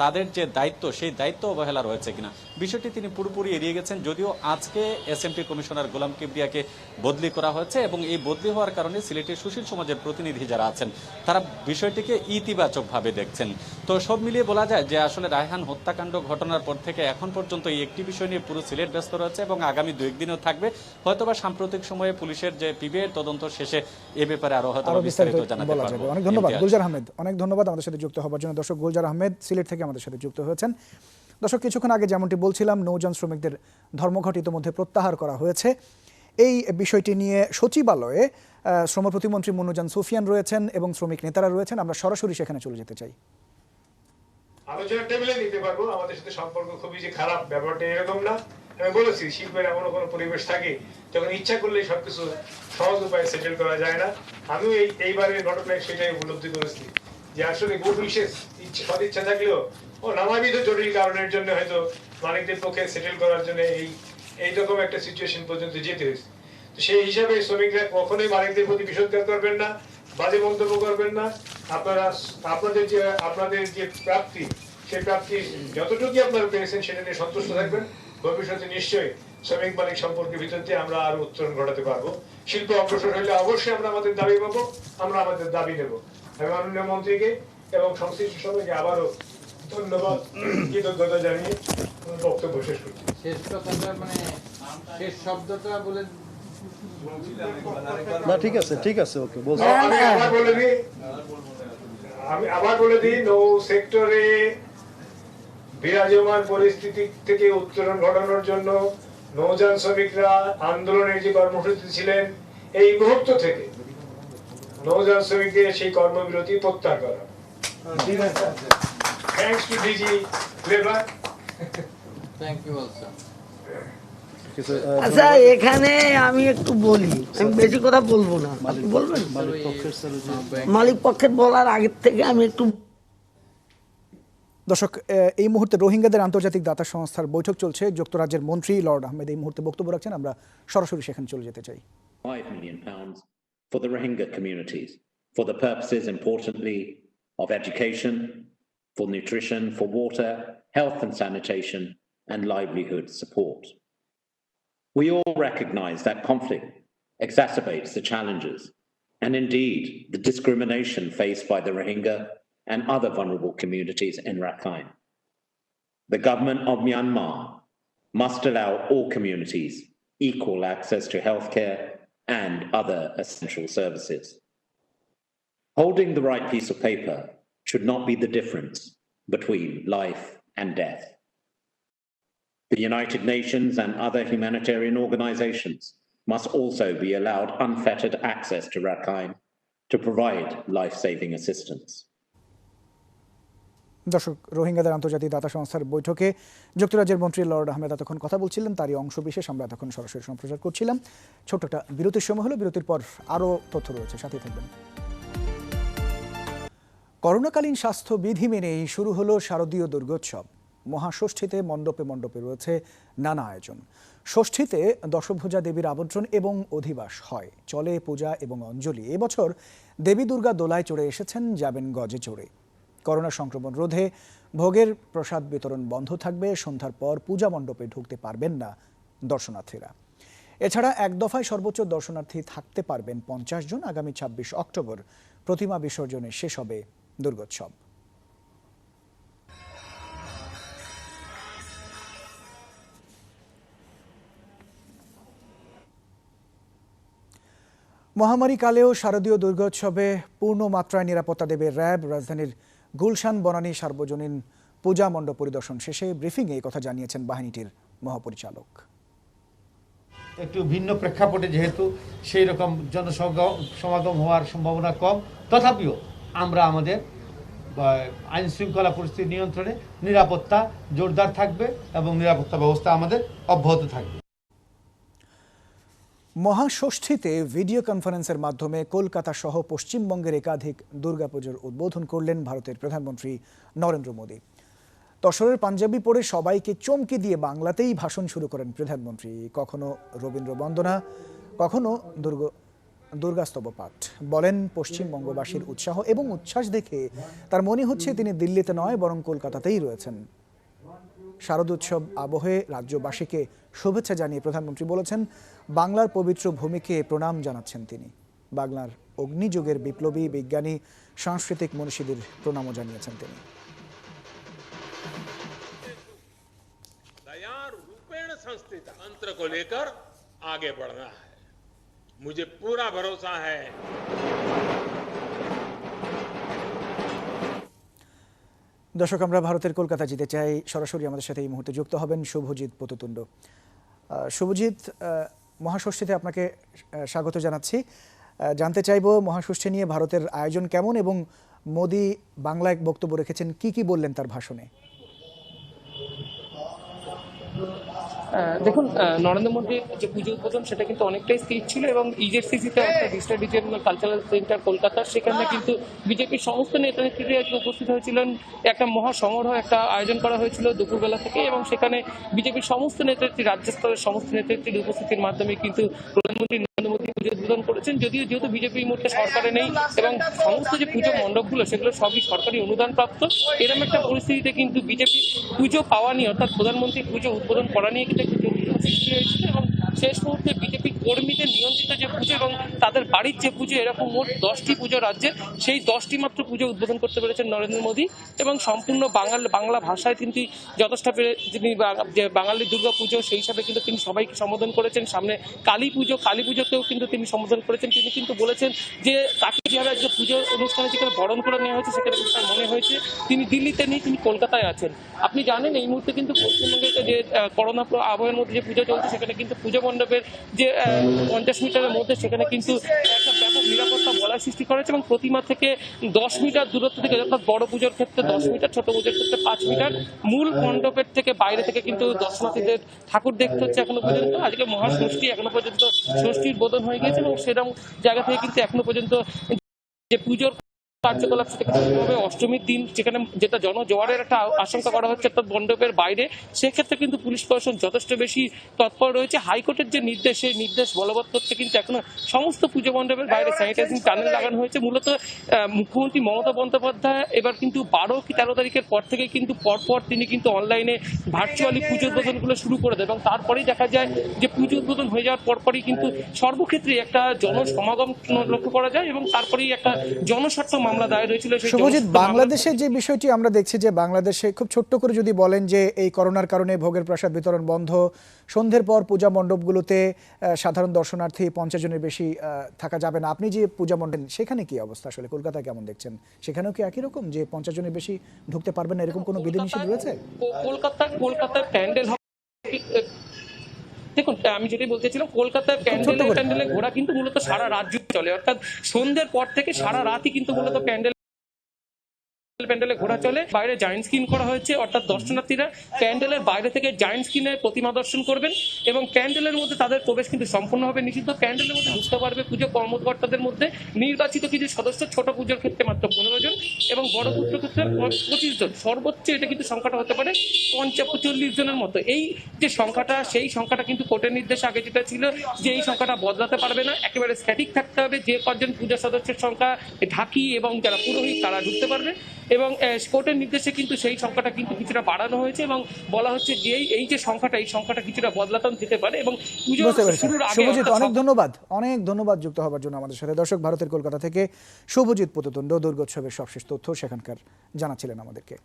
তাদের যে দায়িত্ব, সেই দায়িত্ব অবহেলা রয়েছে কিনা, বিষয়টি তিনি পুরোপুরি এড়িয়ে গেছেন। যদিও আজকে এসএমপি কমিশনার গোলাম কিবরিয়াকে বদলি করা হয়েছে এবং এই বদলি হওয়ার কারণে সিলেটের সুশীল সমাজের প্রতিনিধি যারা আছেন তারা বিষয়টিকে ইতিবাচকভাবে দেখছেন। তো সব মিলিয়ে বলা যায় যে আসলে রায়হান হত্যাকাণ্ড ঘটনার পর থেকে এখন পর্যন্ত এই একটি বিষয় নিয়ে পুরো সিলেট ব্যস্ত রয়েছে এবং আগামী 2 দিনও থাকবে। হয়তোবা সাম্প্রতিক সময়ে পুলিশের যে পিবিআইয়ের তদন্ত শেষে এ ব্যাপারে আরো হয়তো বিস্তারিত জানাতে পারবো। অনেক ধন্যবাদ গুলজার আহমেদ, অনেক ধন্যবাদ আমাদের সাথে যুক্ত হবার জন্য। দর্শক, গুলজার আহমেদ সিলেট থেকে আমাদের সাথে যুক্ত হয়েছেন। দর্শক, কিছুক্ষণ আগে যেমনটি বলছিলাম, নৌযান শ্রমিকদের ধর্মঘট ইতিমধ্যে প্রত্যাহার করা হয়েছে। এই বিষয়টি নিয়ে সচিবালয়ে শ্রম প্রতিমন্ত্রী মুন্নুজান সুফিয়ান রয়েছেন এবং শ্রমিক নেতারা রয়েছেন। আমরা সরাসরি সেখানে চলে যেতে চাই। আলোচনা টেবিলে নিতে পারবো। আমাদের সাথে সম্পর্ক খুবই যে খারাপ, ব্যাপারটা এরকম না। আমি বলেছি শিল্পের এমন কোনো পরিবেশ থাকে যখন ইচ্ছা করলেই সবকিছু সহজ উপায়ে সেটেল করা যায় না। আমিও এইবারের ঘটনায় সেটাই উপলব্ধি করেছি যে আসলে গুড উইশেস সদিচ্ছা থাকলেও ও নানাবিধ জটিল কারণের জন্য হয়তো মালিকদের পক্ষে সেটেল করার জন্য এইরকম একটা সিচুয়েশন পর্যন্ত যেতে হয়েছে। তো সেই হিসাবে শ্রমিকরা কখনোই মালিকদের প্রতি বিষোদ্গার করবেন না, বাজে মন্তব্য করবেন না। আপনাদের যে প্রাপ্তি, সেই প্রাপ্তি যতটুকু আপনারা পেয়েছেন সেটা নিয়ে সন্তুষ্ট থাকবেন। ভবিষ্যতে নিশ্চয়ই শ্রমিক মালিক সম্পর্কের ভিতর দিয়ে আমরা আরো উত্তরণ ঘটাতে পারবো। শিল্প অগ্রসর হলে অবশ্যই আমরা আমাদের দাবি পাবো, আমরা আমাদের দাবি নেব। আমি মাননীয় মন্ত্রীকে এবং সংশ্লিষ্ট সবাইকে আবারও ধন্যবাদ, কৃতজ্ঞতা জানিয়ে বক্তব্য শেষ করছি। শেষ কথাটা মানে শেষ শব্দটা বলে না, ঠিক আছে ওকে বলছি। আমি আবার বলে দিই, নৌ সেক্টরে বিরাজমান পরিস্থিতি থেকে উত্তরণ ঘটানোর জন্য নৌযান শ্রমিকরা আন্দোলনের যে কর্মসূচি ছিলেন, এই মুহূর্ত থেকে নৌযান শ্রমিকদের সেই কর্মবিরতি প্রত্যাহার করা। Thanks to DG labour. Thank you also. আচ্ছা, এখানে আমি একটু বলি, আমি বেশি কথা বলবো না, বলবেন? মালিক পক্ষের বলার আগের থেকে আমি একটু। দর্শক, এই মুহূর্তে রোহিঙ্গাদের আন্তর্জাতিক দাতা সংস্থার বৈঠক চলছে। যুক্তরাজ্যের মন্ত্রী লর্ড আহমেদ এই মুহূর্তে বক্তব্য রাখছেন। আমরা সরাসরি সেখানে চলে যেতে চাই। £5 million for the Rohingya communities, for the purposes, importantly, of education, for nutrition, for water, health and sanitation, and livelihood support. We all recognise that conflict exacerbates the challenges and indeed the discrimination faced by the Rohingya and other vulnerable communities in Rakhine. The government of Myanmar must allow all communities equal access to healthcare and other essential services. Holding the right piece of paper should not be the difference between life and death. The United Nations and other humanitarian organizations must also be allowed unfettered access to Rakhine to provide life-saving assistance. দর্শক, রোহিঙ্গাদের আন্তর্জাতিক দাতা সংস্থার বৈঠকে যুক্তরাজ্যের মন্ত্রী Lord Ahmed এতক্ষণ কথা বলছিলেন, তারই অংশ বিশেষ আমরা এতক্ষণ সরাসরি সম্প্রচার করছিলাম। ছোট্ট একটা বিরতির সময় হলো, বিরতির পর আরও তথ্য রয়েছে, সাথে থাকবেন। করোনাকালীন স্বাস্থ্য বিধি মেনেই শুরু হলো শারদীয় দুর্গোৎসব। মহাষষ্ঠীতে মণ্ডপে মণ্ডপে রয়েছে নানা আয়োজন। ষষ্ঠীতে দশভুজা দেবীর আমন্ত্রণ এবং অধিবাস হয়, চলে পূজা এবং অঞ্জলি। এবছর দেবী দুর্গা দোলায় চড়ে এসেছেন, যাবেন গজে চড়ে। করোনা সংক্রমণ রোধে ভোগের প্রসাদ বিতরণ বন্ধ থাকবে। সন্ধ্যার পর পূজা মণ্ডপে ঢুকতে পারবেন না দর্শনার্থীরা। এছাড়া এক দফায় সর্বোচ্চ দর্শনার্থী থাকতে পারবেন 50 জন। আগামী 26 অক্টোবর প্রতিমা বিসর্জনে শেষ হবে দুর্গোৎসব। মহামারী কালেও শারদীয় দুর্গোৎসবে পূর্ণ মাত্রায় নিরাপত্তা দেবে র্যাব। রাজধানীর গুলশান বনানী সার্বজনীন পূজা মণ্ডপ পরিদর্শন শেষে ব্রিফিংয়ে এই কথা জানিয়েছেন বাহিনীটির মহাপরিচালক। একটু ভিন্ন প্রেক্ষাপটে যেহেতু সেই রকম জনসমাগম হওয়ার সম্ভাবনা কম, তথাপিও আমরা আমাদের আইন শৃঙ্খলা পরিস্থিতি নিয়ন্ত্রণে নিরাপত্তা জোরদার থাকবে এবং নিরাপত্তা ব্যবস্থা আমাদের অব্যাহত থাকবে। মহাষষ্ঠীতে ভিডিও কনফারেন্সের মাধ্যমে কলকাতা সহ পশ্চিমবঙ্গের একাধিক দুর্গাপুজোর উদ্বোধন করলেন ভারতের প্রধানমন্ত্রী নরেন্দ্র মোদী। তসরের পাঞ্জাবি পরে সবাইকে চমকে দিয়ে বাংলাতেই ভাষণ শুরু করেন প্রধানমন্ত্রী। কখনো রবীন্দ্র বন্দনা, কখনো দুর্গাস্তব পাঠ। বলেন, পশ্চিমবঙ্গবাসীর উৎসাহ এবং উচ্ছ্বাস দেখে তার মনে হচ্ছে তিনি দিল্লিতে নয় বরং কলকাতাতেই রয়েছেন। শারদোৎসব আবহে রাজ্যবাসীকে শুভেচ্ছা জানিয়ে প্রধানমন্ত্রী বলেছেন, বাংলার পবিত্র ভূমিকে প্রণাম জানাচ্ছেন তিনি। বাংলার অগ্নিযুগের বিপ্লবী, বিজ্ঞানী, সাংস্কৃতিক মনীষীদের প্রণামও জানিয়েছেন তিনি। संस्कृत तंत्र को लेकर आगे बढ़ना है। मुझे पूरा भरोसा है। দর্শক, আমরা ভারতের কলকাতা যেতে চাই। সরাসরি আমাদের সাথে এই মুহূর্তে যুক্ত হবেন শুভজিৎ পতুতুণ্ড। শুভজিৎ, মহাষষ্ঠীতে আপনাকে স্বাগত জানাচ্ছি। জানতে চাইব মহাষষ্ঠী নিয়ে ভারতের আয়োজন কেমন এবং মোদি বাংলায় বক্তব্য রেখেছেন, কি কি বললেন তার ভাষণে? দেখুন, নরেন্দ্র মোদীর যে পুজো উদ্বোধন সেটা কিন্তু অনেকটাই স্থির ছিল, এবং ইজেসিসিতে একটা digital regional cultural centre Kolkata, সেখানে কিন্তু বিজেপির সমস্ত নেতা নেত্রীরা আজকে উপস্থিত হয়েছিলেন। একটা মহা সমারোহ একটা আয়োজন করা হয়েছিল দুপুরবেলা থেকে, এবং সেখানে বিজেপির সমস্ত নেতৃত্ব, রাজ্য স্তরের সমস্ত নেতৃত্বের উপস্থিতির মাধ্যমে কিন্তু প্রধানমন্ত্রী নরেন্দ্র মোদী পুজো উদ্বোধন করেছেন। যেহেতু বিজেপি এই মুহূর্তে সরকারে নেই এবং সমস্ত যে পুজো মণ্ডপগুলো সেগুলো সবই সরকারি অনুদান প্রাপ্ত, এরকম একটা পরিস্থিতিতে কিন্তু বিজেপি পুজো পাওয়া নিয়ে, অর্থাৎ প্রধানমন্ত্রী পুজো উদ্বোধন করা নিয়ে কিন্তু একটু সৃষ্টি হয়েছিল। এবং শেষ মুহূর্তে বিজেপি কর্মীদের নিয়ন্ত্রিত যে পুজো এবং তাদের বাড়ির যে পুজো, এরকম মোট 10টি পুজো রাজ্যে, সেই 10টি মাত্র পুজো উদ্বোধন করতে পেরেছেন নরেন্দ্র মোদী, এবং সম্পূর্ণ বাংলা ভাষায় তিনি যথেষ্ট তিনি যে বাঙালি দুর্গা পুজো সেই হিসাবে কিন্তু তিনি সবাইকে সম্বোধন করেছেন। সামনে কালী পুজোতেও কিন্তু তিনি সম্বোধন করেছেন। তিনি কিন্তু বলেছেন যে তাকে যেভাবে আজকে পুজো অনুষ্ঠানে যেখানে বরণ করে নেওয়া হয়েছে সেখানে কিন্তু তার মনে হয়েছে তিনি দিল্লিতে নেই, তিনি কলকাতায় আছেন। আপনি জানেন এই মুহূর্তে কিন্তু পশ্চিমবঙ্গের যে করোনা আবহের মধ্যে যে পুজো চলছে, সেখানে কিন্তু পুজো মণ্ডপের যে 50 মিটারের মধ্যে সেখানে কিন্তু একটা ব্যাপক নিরাপত্তা বলয় সৃষ্টি করা হয়েছে, এবং প্রতিমা থেকে 10 মিটার দূরত্ব থেকে, অর্থাৎ বড় পুজোর ক্ষেত্রে 10 মিটার, ছোট পুজোর ক্ষেত্রে 5 মিটার, মূল মণ্ডপের থেকে বাইরে থেকে কিন্তু দর্শনার্থীদের ঠাকুর দেখতে হচ্ছে এখনো পর্যন্ত। আজকে মহাষষ্ঠী, এখনো পর্যন্ত ষষ্ঠীর বোধন হয়ে গেছে, এবং সেরকম জায়গা থেকে কিন্তু এখনো পর্যন্ত যে পুজোর কার্যকলাপ সেটা কিন্তু হবে অষ্টমীর দিন, যেখানে যেটা জনজোয়ারের একটা আশঙ্কা করা হচ্ছে অর্থাৎ মণ্ডপের বাইরে, সেক্ষেত্রে কিন্তু পুলিশ প্রশাসন যথেষ্ট বেশি তৎপর রয়েছে। হাইকোর্টের যে নির্দেশ, সেই নির্দেশ বলবৎ করতে কিন্তু এখনো সমস্ত পুজো মণ্ডপের বাইরে স্যানিটাইজিং টানেল লাগানো হয়েছে। মূলত মুখ্যমন্ত্রী মমতা বন্দ্যোপাধ্যায় এবার কিন্তু 12 কি 13 তারিখের পর থেকে কিন্তু পরপর তিনি কিন্তু অনলাইনে ভার্চুয়ালি পুজো উদ্বোধনগুলো শুরু করে দেন, এবং তারপরেই দেখা যায় যে পুজো উদ্বোধন হয়ে যাওয়ার পরপরই কিন্তু সর্বক্ষেত্রে একটা জনসমাগম লক্ষ্য করা যায়, এবং তারপরেই একটা জনস্বার্থ মামলা দায়ের হয়েছিল। শুভজিৎ, বাংলাদেশের যে বিষয়টি আমরা দেখছি যে বাংলাদেশে খুব ছোট্ট করে যদি বলেন যে এই করোনার কারণে ভোগের প্রসাদ বিতরণ বন্ধ, সন্ধ্যের পর পূজা মণ্ডপগুলোতে সাধারণ দর্শনার্থী 50 জনের বেশি থাকা যাবে না, আপনি যে পূজা মণ্ডপ সেখানে কি অবস্থা আসলে কলকাতায় কেমন দেখছেন? সেখানেও কি একই রকম যে 50 জনের বেশি ঢুকতে পারবেন না, এরকম কোনো বিধিনিষেধ রয়েছে? কলকাতায় প্যান্ডেল, দেখুন আমি যেটাই বলতেছিলাম, কলকাতায় প্যান্ডেলে ঘোরা কিন্তু মূলত সারা রাত জুড়ে চলে, অর্থাৎ সন্ধ্যের পর থেকে সারা রাতই কিন্তু মূলত প্যান্ডেলে ঘোরা চলে। বাইরে জায়েন্ট স্ক্রিন করা হয়েছে, অর্থাৎ দর্শনার্থীরা প্যান্ডেলের বাইরে থেকে জায়েন্ট স্ক্রিনে প্রতিমা দর্শন করবেন, এবং প্যান্ডেলের মধ্যে তাদের প্রবেশ কিন্তু সম্পূর্ণভাবে নিষিদ্ধ। প্যান্ডেলের মধ্যে ঢুকতে পারবে পুজো কর্মকর্তাদের মধ্যে নির্বাচিত কিছু সদস্য, ছোট পুজোর ক্ষেত্রে মাত্র 15 জন এবং বড় পুজোর ক্ষেত্রে 25 জন, সর্বোচ্চ এটা কিন্তু সংখ্যাটা হতে পারে 45 জনের মতো। এই যে সংখ্যাটা, সেই সংখ্যাটা কিন্তু কোর্টের নির্দেশ আগে যেটা ছিল যে এই সংখ্যাটা বদলাতে পারবে না, একেবারে স্ট্যাটিক থাকতে হবে। যে কজন পূজা সদস্যের সংখ্যা ঢাকি এবং যারা পুরোহিত তারা ঢুকতে পারবে, এবং কোর্টের নির্দেশে কিন্তু সেই সংখ্যাটা কিন্তু কিছুটা বাড়ানো হয়েছে, এবং বলা হচ্ছে যে এই যে সংখ্যাটা, এই সংখ্যাটা কিছুটা বদলাতে যেতে পারে। এবং পুজো শুরুর আগে অনেক ধন্যবাদ যুক্ত হবার জন্য আমাদের সাথে। দর্শক, ভারতের কলকাতা থেকে শুভজিৎ পুততুণ্ড দুর্গোৎসবের সবশেষ তথ্য সেখানকার জানাচ্ছিলেন আমাদেরকে।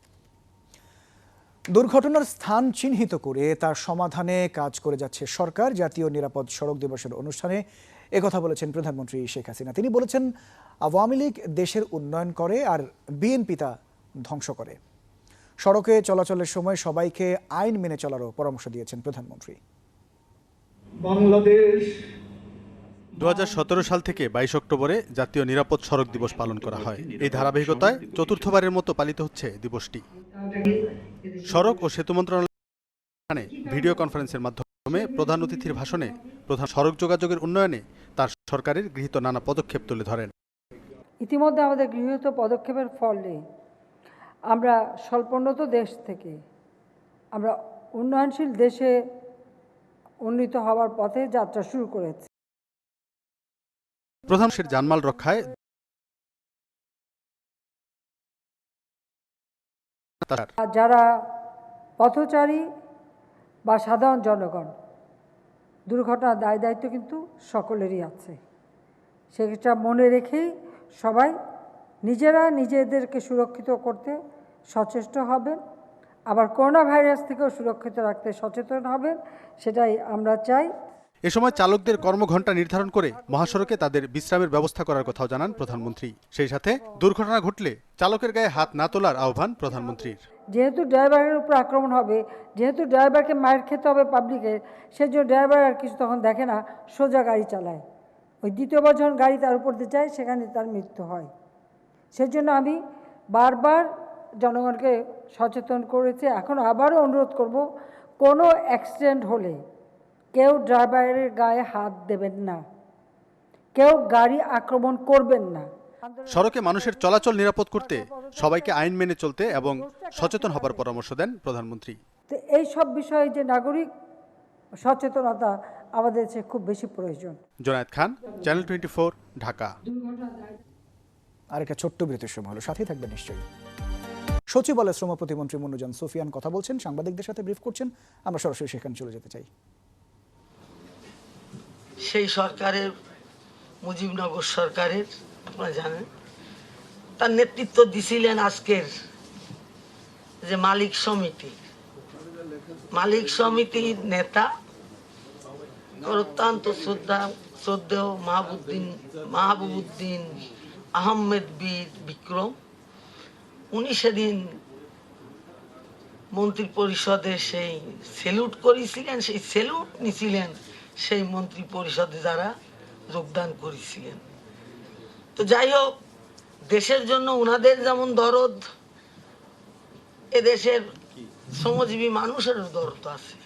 দুর্ঘটনার স্থান চিহ্নিত করে তার সমাধানে কাজ করে যাচ্ছে সরকার। জাতীয় নিরাপদ সড়ক দিবসের অনুষ্ঠানে একথা বলেছেন প্রধানমন্ত্রী শেখ হাসিনা। তিনি বলেছেন, আওয়ামী লীগ দেশের উন্নয়ন করে আর বিএনপি তা ধ্বংস করে। সড়কে চলাচলের সময় সবাইকে আইন মেনে চলারও পরামর্শ দিয়েছেন প্রধানমন্ত্রী। বাংলাদেশ 2017 সাল থেকে 22 অক্টোবরে জাতীয় নিরাপদ সড়ক দিবস পালন করা হয়। এই ধারাবাহিকতায় চতুর্থবারের মতো পালিত হচ্ছে দিবসটি। সড়ক ও সেতু মন্ত্রণালয়ে ভিডিও কনফারেন্সের মাধ্যমে প্রধান অতিথির ভাষণে প্রধান সড়ক যোগাযোগের উন্নয়নে তার সরকারের গৃহীত নানা পদক্ষেপ তুলে ধরেন। ইতিমধ্যে আমাদের গৃহীত পদক্ষেপের ফলে আমরা স্বল্পোন্নত দেশ থেকে আমরা উন্নয়নশীল দেশে উন্নীত হওয়ার পথে যাত্রা শুরু করেছি। প্রধানমন্ত্রীর জানমাল রক্ষায় যারা পথচারী বা সাধারণ জনগণ, দুর্ঘটনার দায় দায়িত্ব কিন্তু সকলেরই আছে। সেটা মনে রেখেই সবাই নিজেরা নিজেদেরকে সুরক্ষিত করতে সচেষ্ট হবেন, আবার করোনা ভাইরাস থেকেও সুরক্ষিত রাখতে সচেতন হবেন, সেটাই আমরা চাই। এ সময় চালকদের কর্মঘণ্টা নির্ধারণ করে মহাসড়কে তাদের বিশ্রামের ব্যবস্থা করার কথাও জানান প্রধানমন্ত্রী। সেই সাথে দুর্ঘটনা ঘটলে চালকের গায়ে হাত না তোলার আহ্বান প্রধানমন্ত্রীর। যেহেতু ড্রাইভারের উপর আক্রমণ হবে, যেহেতু ড্রাইভারকে মায়ের খেতে হবে পাবলিকের, সেজন্য ড্রাইভার আর কিছু তখন দেখে না, সোজা গাড়ি চালায়। ওই দ্বিতীয়বার যখন গাড়ি তার উপর দিয়ে যায় সেখানে তার মৃত্যু হয়। সেজন্য আমি বারবার জনগণকে সচেতন করেছি, এখন আবারও অনুরোধ করব, কোনো অ্যাক্সিডেন্ট হলে কেউ ড্রাইভারের গায়ে হাত দেবেন না, কেউ গাড়ি আক্রমণ করবেন না। সড়কে মানুষের চলাচল নিরাপদ করতে সবাইকে আইন মেনে চলতে এবং সচেতন হবার পরামর্শ দেন প্রধানমন্ত্রী। তো এই সব বিষয়ে যে নাগরিক সচেতনতা আমাদের কাছে খুব বেশি প্রয়োজন। জোনায়েদ খান, চ্যানেল 24, ঢাকা। আর একটা ছোট্ট বিরতির সময় হলো, সাথে থাকবে নিশ্চয়ই। সচিবালয় শ্রম প্রতিমন্ত্রী মুন্নুজান সুফিয়ান কথা বলছেন, সাংবাদিকদের সাথে ব্রিফ করছেন। আমরা সরাসরি সেখানে চলে যেতে চাই। সেই সরকারের, মুজিবনগর সরকারের, আপনারা জানেন, তার নেতৃত্ব দিছিলেন আজকের যে মালিক সমিতির নেতা অত্যন্ত শ্রদ্ধেয় মাহবুবউদ্দিন আহমেদ বীর বিক্রম। উনি সেদিন মন্ত্রী পরিষদে সেই সেলুট করেছিলেন, সেই সেলুট নিছিলেন সেই মন্ত্রী পরিষদে যারা যোগদান করেছিলেন। তো যাই হোক, দেশের জন্য ওনাদের যেমন দরদ, এদেশের শ্রমজীবী মানুষেরও দরদ আছে।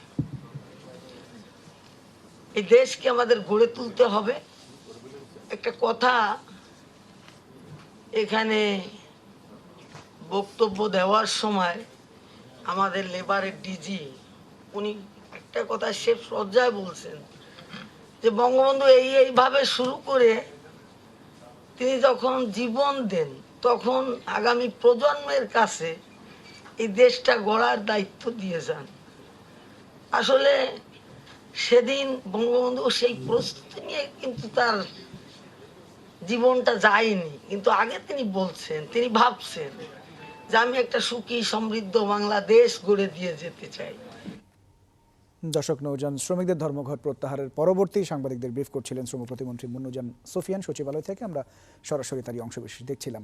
এই দেশকে আমাদের গড়ে তুলতে হবে। একটা কথা এখানে বক্তব্য দেওয়ার সময় আমাদের লেবারের ডিজি উনি একটা কথা শেষ পর্যায়ে বলছেন যে বঙ্গবন্ধু এইভাবে শুরু করে তিনি যখন জীবন দেন তখন আগামী প্রজন্মের কাছে এই দেশটা গড়ার দায়িত্ব দিয়ে যান। আসলে সেদিন বঙ্গবন্ধু সেই প্রস্তুতি নিয়ে কিন্তু তার জীবনটা যায়নি, কিন্তু আগে তিনি বলছেন, তিনি ভাবছেন যে আমি একটা সুখী সমৃদ্ধ বাংলাদেশ গড়ে দিয়ে যেতে চাই। দর্শক, নৌযান শ্রমিকদের ধর্মঘট প্রত্যাহারের পরবর্তী সাংবাদিকদের ব্রিফ করছিলেন শ্রম প্রতিমন্ত্রী মুন্নুজান সুফিয়ান সচিবালয় থেকে। আমরা সরাসরি তারই অংশবিশেষ দেখছিলাম।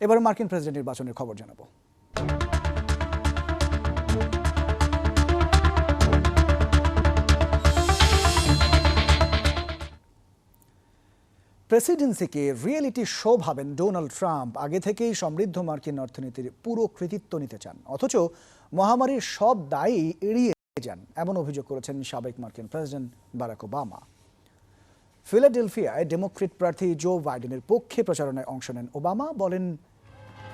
এবার মার্কিন প্রেসিডেন্ট নির্বাচনের খবর জানাবো। প্রেসিডেন্সিকে রিয়েলিটি শো ভাবেন ডোনাল্ড ট্রাম্প। আগে থেকেই সমৃদ্ধ মার্কিন অর্থনীতির পুরো কৃতিত্ব নিতে চান, অথচ মহামারীর সব দায়ী এড়িয়ে যান, এমন অভিযোগ করেছেন সাবেক মার্কিন প্রেসিডেন্ট বারাক ওবামা। ফিলাডেলফিয়ায় ডেমোক্রেট প্রার্থী জো বাইডেনের পক্ষে প্রচারণায় অংশ নেন ওবামা। বলেন,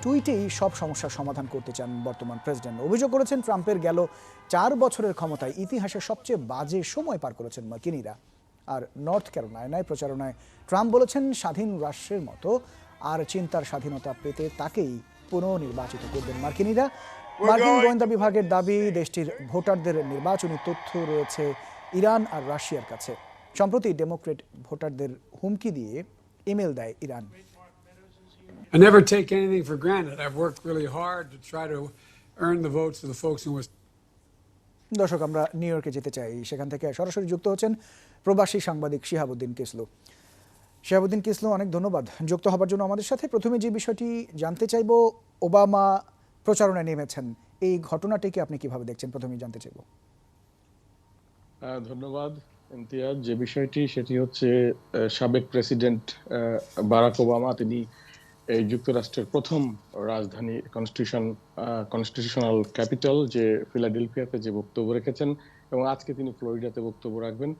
টুইটেই সব সমস্যার সমাধান করতে চান বর্তমান প্রেসিডেন্ট। অভিযোগ করেছেন, ট্রাম্পের গেল 4 বছরের ক্ষমতায় ইতিহাসের সবচেয়ে বাজে সময় পার করেছেন মার্কিনীরা। আর নর্থ ক্যারোলাইনায় প্রচারণায় ট্রাম্প বলেছেন, স্বাধীন রাষ্ট্রের মতো আর চিন্তার স্বাধীনতা পেতে তাকেই পুনর্নির্বাচিত করবেন মার্কিনীরা। মার্কিন গোয়েন্দা বিভাগের দাবি, দেশটির ভোটারদের নির্বাচনী তথ্য রয়েছে ইরান আর রাশিয়ার কাছে। সম্প্রতি ডেমোক্রেট ভোটারদের হুমকি দিয়ে ইমেল দেয় Iran. I never take anything for granted. I've worked really hard to try to earn the votes of the folks in West. দর্শক, আমরা নিউ ইয়র্কে যেতে চাই। সেখান থেকে সরাসরি যুক্ত হচ্ছেন প্রবাসী সাংবাদিক শিহাবুদ্দিন কিসলু। শিহাবুদ্দিন কিসলু, অনেক ধন্যবাদ যুক্ত হবার জন্য আমাদের সাথে। প্রথমে যে বিষয়টি জানতে চাইব, ওবামা প্রচারণায় নেমেছেন, এই ঘটনাটিকে আপনি কিভাবে দেখছেন, প্রথমেই জানতে চাইব। ধন্যবাদ ইমতিয়াজ। যে বিষয়টি সেটি হচ্ছে সাবেক প্রেসিডেন্ট বারাক ওবামা, তিনি এই যুক্তরাষ্ট্রের প্রথম রাজধানী কনস্টিটিউশনাল ক্যাপিটাল যে ফিলাডেলফিয়াতে যে বক্তব্য রেখেছেন, এবং আজকে তিনি ফ্লোরিডাতে বক্তব্য রাখবেন।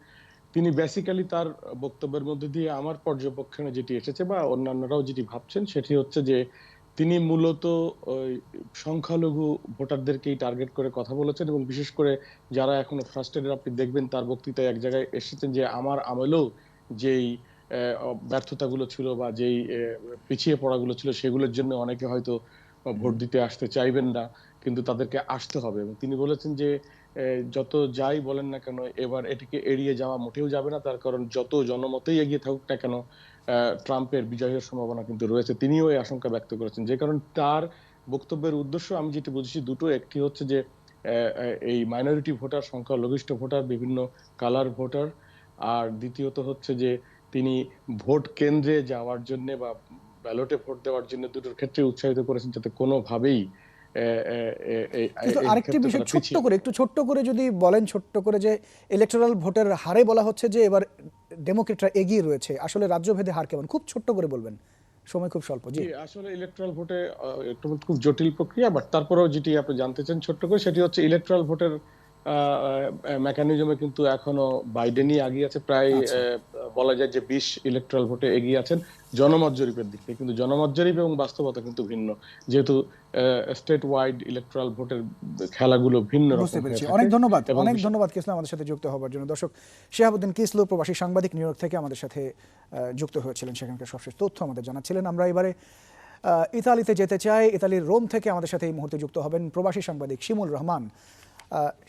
তিনি বেসিক্যালি তার বক্তব্যের মধ্যে দিয়ে আমার পর্যবেক্ষণে যেটি এসেছে বা অন্যান্যরাও যেটি ভাবছেন সেটি হচ্ছে যে তিনি মূলত সংখ্যালঘু ভোটারদেরকেই টার্গেট করে কথা বলেছেন, এবং বিশেষ করে যারা এখনো ফ্রাস্ট্রেটেড, আপনি দেখবেন তার বক্তৃতায় এক জায়গায় এসেছেন যে আমার আমলেও যেই ব্যর্থতাগুলো ছিল বা যেই পিছিয়ে পড়াগুলো ছিল সেগুলোর জন্য অনেকে হয়তো ভোট দিতে আসতে চাইবেন না, কিন্তু তাদেরকে আসতে হবে। এবং তিনি বলেছেন যে যত যাই বলেন না কেন, এবার এটিকে এড়িয়ে যাওয়া মোটেও যাবে না, তার কারণ যত জনমতেই এগিয়ে থাকুক না কেন ট্রাম্পের বিজয়ের সম্ভাবনা কিন্তু রয়েছে। তিনিও এই আশঙ্কা ব্যক্ত করেছেন। যে কারণ তার বক্তব্যের উদ্দেশ্য আমি যেটি বুঝেছি দুটো, একটি হচ্ছে যে এই মাইনরিটি ভোটার, সংখ্যালঘিষ্ঠ ভোটার, বিভিন্ন কালার ভোটার, আর দ্বিতীয়ত হচ্ছে যে তিনি ভোট কেন্দ্রে যাওয়ার জন্য বা ব্যালটে ভোট দেওয়ার জন্য দুটোর ক্ষেত্রে উৎসাহিত করেছেন, যাতে কোনোভাবেই আরেকটি বিষয় একটু ছোট্ট করে যদি বলেন, ছোট্ট করে, যে ইলেকটোরাল ভোটের হারে বলা হচ্ছে যে এবার ডেমোক্রেটরা এগিয়ে রয়েছে, আসলে রাজ্যভেদে হার কেমন, খুব ছোট্ট করে বলবেন, সময় খুব স্বল্প। জি, আসলে ইলেকট্রাল ভোটে একটু খুব জটিল প্রক্রিয়া, বাট তারপরেও যেটি আপনি জানতে চান ছোট্ট করে, সেটি হচ্ছে ইলেকট্রাল ভোটের মেকানিজমে কিন্তু এখনো বাইডেনই এগিয়ে আছে, প্রায় বলা যায় যে 20 ইলেকট্রাল ভোটে এগিয়ে আছেন জনমত জরিপের দিক থেকে। কিন্তু জনমত জরিপ এবং বাস্তবতা কিন্তু ভিন্ন, যেহেতু স্টেট ওয়াইড ইলেকট্রাল ভোটের খেলাগুলো ভিন্ন রকম। বুঝতে পেরেছি। অনেক ধন্যবাদ কিসলু আমাদের সাথে যুক্ত হওয়ার জন্য। দর্শক, শিহাবুদ্দিন কিসলু প্রবাসী সাংবাদিক, নিউ ইয়র্ক থেকে আমাদের সাথে যুক্ত হয়েছিলেন, সেখানকার সবশেষ তথ্য আমাদের জানাচ্ছিলেন। আমরা এবারে ইতালিতে যেতে চাই। ইতালির রোম থেকে আমাদের সাথে এই মুহূর্তে যুক্ত হবেন প্রবাসী সাংবাদিক শিমুল রহমান।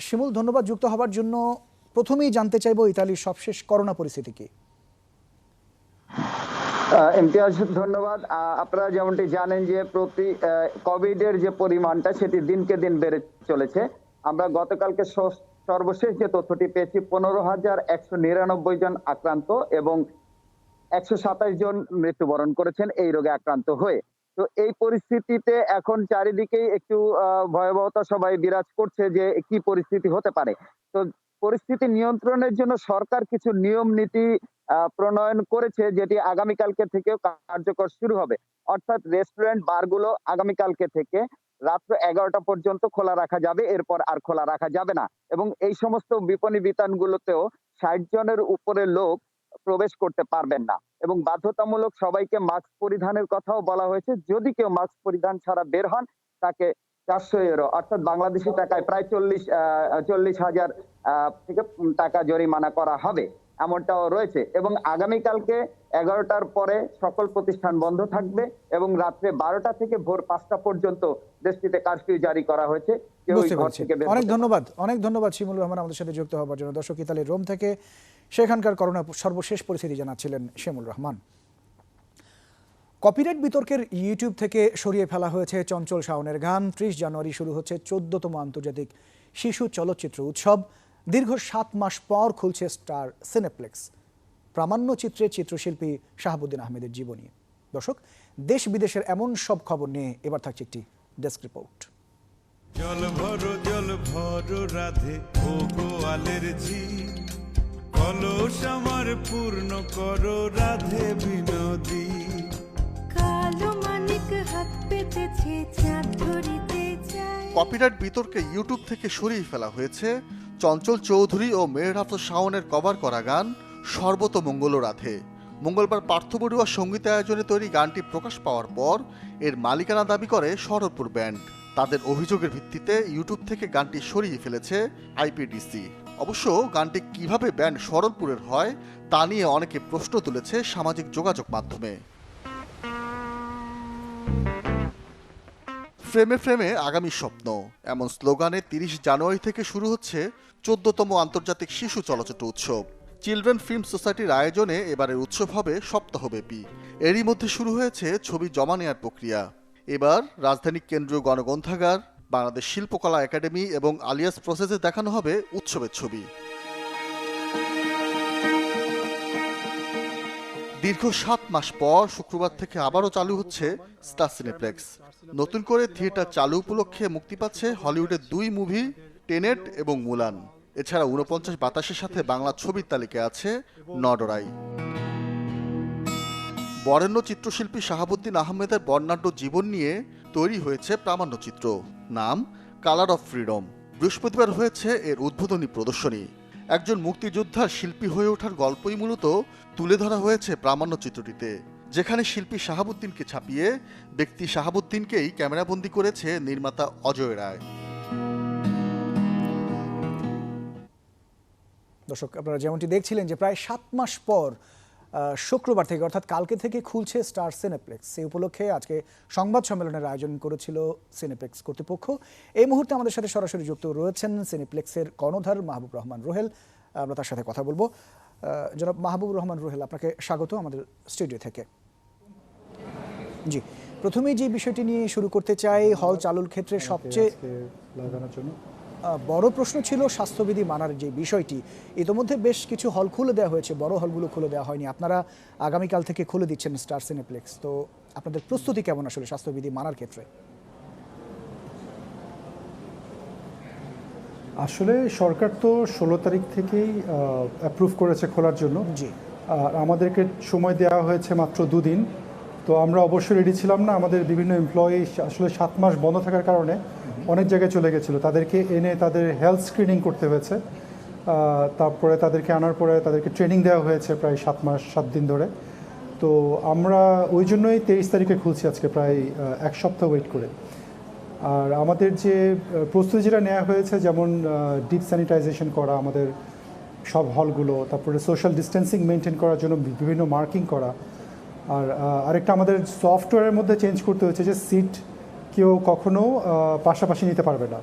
শিমুল, ধন্যবাদ যুক্ত হবার জন্য। প্রথমেই জানতে চাইব ইতালির সবশেষ করোনা পরিস্থিতি কি? ইমতিয়াজ, ধন্যবাদ। আপনারা যেমনটি জানেন যে প্রতি কোভিডের যে পরিমাণটা সেটি দিনকে দিন বেড়ে চলেছে। আমরা গতকালকে সর্বশেষ যে তথ্যটি পেয়েছি 15,199 জন আক্রান্ত এবং 127 জন মৃত্যুবরণ করেছেন এই রোগে আক্রান্ত হয়ে। তো এই পরিস্থিতিতে এখন চারিদিকেই একটু ভয়াবহতা সবাই বিরাজ করছে যে কি পরিস্থিতি হতে পারে। তো পরিস্থিতি নিয়ন্ত্রণের জন্য সরকার কিছু নিয়ম নীতি প্রণয়ন করেছে, যেটি আগামীকালকে থেকেও কার্যকর শুরু হবে। অর্থাৎ রেস্টুরেন্ট, বারগুলো আগামীকালকে থেকে রাত্র 11টা পর্যন্ত খোলা রাখা যাবে, এরপর আর খোলা রাখা যাবে না। এবং এই সমস্ত বিপণী বিতানগুলোতেও 60 জনের উপরে লোক প্রবেশ করতে পারবেন না এবং বাধ্যতামূলক সবাইকে মাস্ক পরিধানের কথাও বলা হয়েছে। যদি কেউ মাস্ক পরিধান ছাড়া বের হন তাকে 400 ইউরো অর্থাৎ বাংলাদেশি টাকায় প্রায় 40,000 থেকে টাকা জরিমানা করা হবে, এমনটাও রয়েছে। এবং আগামীকালকে 11টার পরে সকল প্রতিষ্ঠান বন্ধ থাকবে এবং রাত্রে 12টা থেকে ভোর 5টা পর্যন্ত দেশটিতে কারফিউ জারি করা হয়েছে। অনেক ধন্যবাদ শিমুল রহমান আমাদের সাথে যুক্ত হওয়ার জন্য। দর্শক, ইতালির রোম থেকে সেখানকার করোনা সর্বশেষ পরিস্থিতি জানাচ্ছিলেন শিমুল রহমান। কপিরাইট বিতর্কের ইউটিউব থেকে সরিয়ে ফেলা হয়েছে চঞ্চল শাওনের গান। 30 জানুয়ারি শুরু হচ্ছে 14তম আন্তর্জাতিক শিশু চলচ্চিত্র উৎসব। দীর্ঘ 7 মাস পর খুলছে স্টার সিনেপ্লেক্স। প্রামাণ্য চিত্রের চিত্রশিল্পী শাহাবুদ্দিন আহমেদের জীবনী। দর্শক, দেশ বিদেশের এমন সব খবর নিয়ে এবার থাকছে একটি ডেস্ক রিপোর্ট। জল ভরো রাধে ও গোয়ালের ঝি, কলস আমার পূর্ণ করো রাধে বিনোদী। কালো মানিক হাত পেতেছে চাঁদ ধরিতে চায়। কপিরাইট বিতর্কে ইউটিউব থেকে সরিয়ে ফেলা হয়েছে চঞ্চল চৌধুরী ও মেহের শাওনের কভার করা গান সর্বতমঙ্গল রাধে। মঙ্গলবার পার্থ বড়ুয়া সঙ্গীত আয়োজনে তৈরি গানটি প্রকাশ পাওয়ার পর এর মালিকানা দাবি করে শরৎপুর ব্যান্ড। তাদের অভিযোগের ভিত্তিতে ইউটিউব থেকে গানটি সরিয়ে ফেলেছে আইপিডিসি। অবশ্য গানটি কিভাবে ব্যান্ড শরৎপুরের হয় তা নিয়ে অনেকে প্রশ্ন তুলেছে সামাজিক যোগাযোগ মাধ্যমে। ফ্রেমে ফ্রেমে আগামী স্বপ্ন, এমন স্লোগানে 30 জানুয়ারি থেকে শুরু হচ্ছে 14তম আন্তর্জাতিক শিশু চলচ্চিত্র উৎসব। চিলড্রেন ফিল্ম সোসাইটির আয়োজনে এবারের উৎসব হবে সপ্তাহব্যাপী। এরই মধ্যে শুরু হয়েছে ছবি জমা নেওয়ার প্রক্রিয়া। এবার রাজধানী কেন্দ্রীয় গণগ্রন্থাগার, বাংলাদেশ শিল্পকলা একাডেমি এবং আলিয়াস প্রসেসে দেখানো হবে উৎসবের ছবি। দীর্ঘ 7 মাস পর শুক্রবার থেকে আবারও চালু হচ্ছে স্টার সিনেপ্লেক্স। নতুন করে থিয়েটার চালু উপলক্ষে মুক্তি পাচ্ছে হলিউডের 2 মুভি টেনেট এবং মুলান। এছাড়া 49 বাতাসের সাথে বাংলা ছবির তালিকায় আছে নডরাই। বরেণ্য চিত্রশিল্পী শাহাবুদ্দিন আহমেদের বর্ণাঢ্য জীবন নিয়ে তৈরি হয়েছে প্রামাণ্যচিত্র, নাম কালার অফ ফ্রিডম। বৃহস্পতিবার হয়েছে এর উদ্বোধনী প্রদর্শনী। একজন মুক্তিযোদ্ধার শিল্পী হয়ে ওঠার গল্পই মূলত তুলে ধরা হয়েছে প্রামাণ্যচিত্রটিতে, যেখানে শিল্পী শাহাবুদ্দিনকে ছাপিয়ে ব্যক্তি শাহাবুদ্দিনকেই ক্যামেরাবন্দি করেছে নির্মাতা অজয় রায়। দর্শক, আপনারা যেমনটি দেখছিলেন যে প্রায় 7 মাস পর শুক্রবার থেকে অর্থাৎ কালকে থেকে খুলছে স্টার সিনেপ্লেক্স। এই উপলক্ষে আজকে সংবাদ সম্মেলনের আয়োজন করেছিল সিনেপ্লেক্স কর্তৃপক্ষ। এই মুহূর্তে আমাদের সাথে সরাসরি যুক্ত রয়েছেন সিনেপ্লেক্সের কর্ণধার মাহবুব রহমান রুহেল। আমরা তার সাথে কথা বলবো। জনাব মাহবুব রহমান রুহেল, আপনাকে স্বাগত আমাদের স্টুডিও থেকে। জি, প্রথমেই যে বিষয়টি নিয়ে শুরু করতে চাই, হল চালুর ক্ষেত্রে সবচেয়ে বড় প্রশ্ন ছিল স্বাস্থ্যবিধি মানার যে বিষয়টি। ইতিমধ্যে বেশ কিছু হল খুলে দেওয়া হয়েছে, বড় হলগুলো খুলে দেওয়া হয়নি। আপনারা আগামীকাল থেকে খুলে দিচ্ছেন স্টার সিনেপ্লেক্স, তো আপনাদের প্রস্তুতি কেমন আসলে স্বাস্থ্যবিধি মানার ক্ষেত্রে? আসলে সরকার তো 16 তারিখ থেকেই অ্যাপ্রুভ করেছে খোলার জন্য। জি, আমাদেরকে সময় দেওয়া হয়েছে মাত্র 2 দিন। তো আমরা অবশ্যই রেডি ছিলাম না। আমাদের বিভিন্ন এমপ্লয়ি আসলে 7 মাস বন্ধ থাকার কারণে অনেক জায়গায় চলে গেছিলো, তাদেরকে এনে তাদের হেলথ স্ক্রিনিং করতে হয়েছে। তারপরে তাদেরকে আনার পরে তাদেরকে ট্রেনিং দেওয়া হয়েছে প্রায় 7 দিন ধরে। তো আমরা ওই জন্যই 23 তারিখে খুলছি আজকে, প্রায় 1 সপ্তাহ ওয়েট করে। আর আমাদের যে প্রস্তুতি যেটা নেওয়া হয়েছে, যেমন ডিপ স্যানিটাইজেশন করা আমাদের সব হলগুলো, তারপরে সোশ্যাল ডিস্টেন্সিং মেনটেন করার জন্য বিভিন্ন মার্কিং করা। আর আরেকটা আমাদের সফটওয়্যারের মধ্যে চেঞ্জ করতে হয়েছে যে সিট কেউ কখনো পাশাপাশি নিতে পারবে না,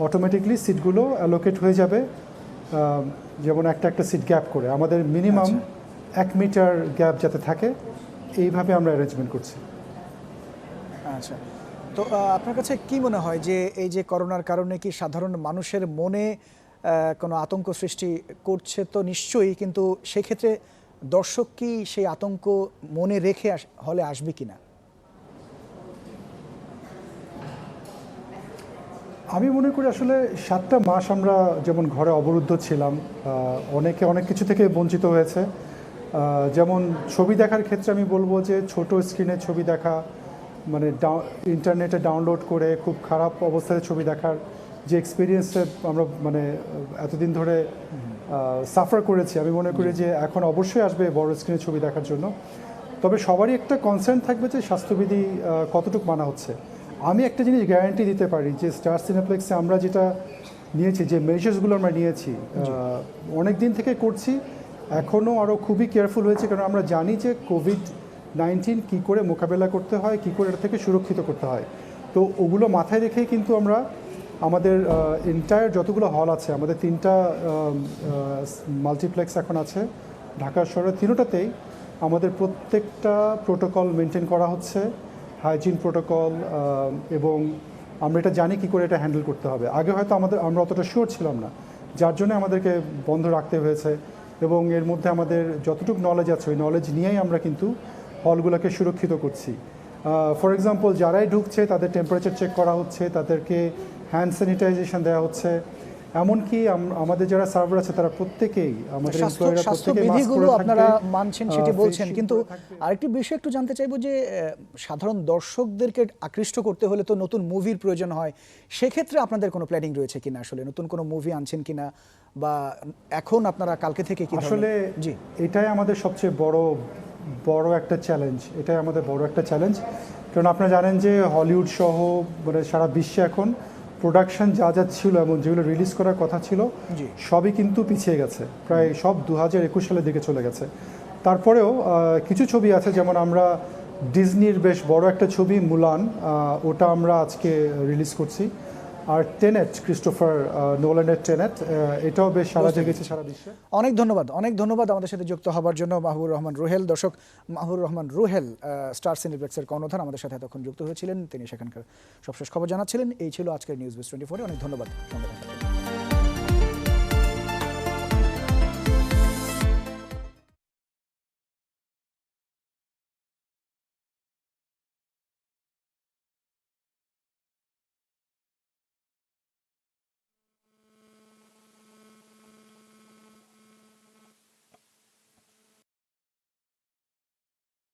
অটোমেটিকলি সিটগুলো অ্যালোকেট হয়ে যাবে, যেমন একটা সিট গ্যাপ করে। আমাদের মিনিমাম 1 মিটার গ্যাপ যাতে থাকে, এইভাবে আমরা অ্যারেঞ্জমেন্ট করছি। আচ্ছা, তো আপনার কাছে কি মনে হয় যে এই যে করোনার কারণে কি সাধারণ মানুষের মনে কোনো আতঙ্ক সৃষ্টি করছে? তো নিশ্চয়ই, কিন্তু সেক্ষেত্রে দর্শক কি সেই আতঙ্ক মনে রেখে হলে আসবে কিনা? আমি মনে করি আসলে 7টা মাস আমরা যেমন ঘরে অবরুদ্ধ ছিলাম, অনেকে অনেক কিছু থেকে বঞ্চিত হয়েছে। যেমন ছবি দেখার ক্ষেত্রে আমি বলবো যে ছোট স্ক্রিনে ছবি দেখা, মানে ইন্টারনেটে ডাউনলোড করে খুব খারাপ অবস্থায় ছবি দেখার যে এক্সপিরিয়েন্সে আমরা মানে এতদিন ধরে সাফার করেছি, আমি মনে করি যে এখন অবশ্যই আসবে বড় স্ক্রিনে ছবি দেখার জন্য। তবে সবারই একটা কনসার্ন থাকবে যে স্বাস্থ্যবিধি কতটুকু মানা হচ্ছে। আমি একটা জিনিস গ্যারান্টি দিতে পারি যে স্টার সিনেপ্লেক্সে আমরা যেটা নিয়েছি, যে মেজার্সগুলো আমরা নিয়েছি, অনেক দিন থেকে করছি, এখনও আরও খুবই কেয়ারফুল হয়েছে, কারণ আমরা জানি যে কোভিড-19 কী করে মোকাবেলা করতে হয়, কী করে এটা থেকে সুরক্ষিত করতে হয়। তো ওগুলো মাথায় রেখেই কিন্তু আমরা আমাদের এন্টায়ার যতগুলো হল আছে, আমাদের 3টা মাল্টিপ্লেক্স এখন আছে ঢাকা শহরের, 3টাতেই আমাদের প্রত্যেকটা প্রোটোকল মেনটেন করা হচ্ছে, হাইজিন প্রোটোকল, এবং আমরা এটা জানি কী করে এটা হ্যান্ডেল করতে হবে। আগে হয়তো আমরা অতটা শিওর ছিলাম না, যার জন্য আমাদেরকে বন্ধ রাখতে হয়েছে। এবং এর মধ্যে আমাদের যতটুকু নলেজ আছে, ওই নলেজ নিয়েই আমরা কিন্তু হলগুলোকে সুরক্ষিত করছি। ফর এক্সাম্পল, যারাই ঢুকছে তাদের টেম্পারেচার চেক করা হচ্ছে, তাদেরকে হ্যান্ড স্যানিটাইজেশন দেওয়া হচ্ছে, এমনকি আমাদের যারা সার্ভার আছে তারা প্রত্যেকেই, আমাদের এমপ্লয়িরা প্রত্যেকেই মাস্ক পরে থাকবে, আপনারা মানছেন সেটি বলছেন, কিন্তু আরেকটি বিষয় একটু জানতে চাইবো যে সাধারণ দর্শকদেরকে আকৃষ্ট করতে হলে তো নতুন মুভির প্রয়োজন হয়, সেক্ষেত্রে আপনাদের কোনো প্ল্যানিং রয়েছে কিনা? আসলে নতুন কোনো মুভি আনছেন কিনা, বা এখন আপনারা কালকে থেকে কি? আসলে জি, এটাই আমাদের সবচেয়ে বড় একটা চ্যালেঞ্জ, এটাই আমাদের বড় একটা চ্যালেঞ্জ। কারণ আপনারা জানেন যে হলিউড সহ মানে সারা বিশ্বে এখন প্রোডাকশন যা ছিল এবং যেগুলো রিলিজ করার কথা ছিল সবই কিন্তু পিছিয়ে গেছে, প্রায় সব 2021 সালের দিকে চলে গেছে। তারপরেও কিছু ছবি আছে, যেমন আমরা ডিজনির বেশ বড় একটা ছবি মুলান, ওটা আমরা আজকে রিলিজ করছি। আর টেনেট, ক্রিস্টোফার নোলানের টেনেট, এটাও বেশ সারা জেগেছে সারা বিশ্বে। অনেক ধন্যবাদ আমাদের সাথে যুক্ত হবার জন্য মাহবুবুর রহমান রুহেল। দর্শক, মাহবুবুর রহমান রুহেল স্টার সিনেপ্লেক্সের কর্ণধার আমাদের সাথে এতক্ষণ যুক্ত হয়েছিলেন, তিনি সেখানকার সবশেষ খবর জানাচ্ছিলেন। এই ছিল আজকের নিউজ 24। অনেক ধন্যবাদ।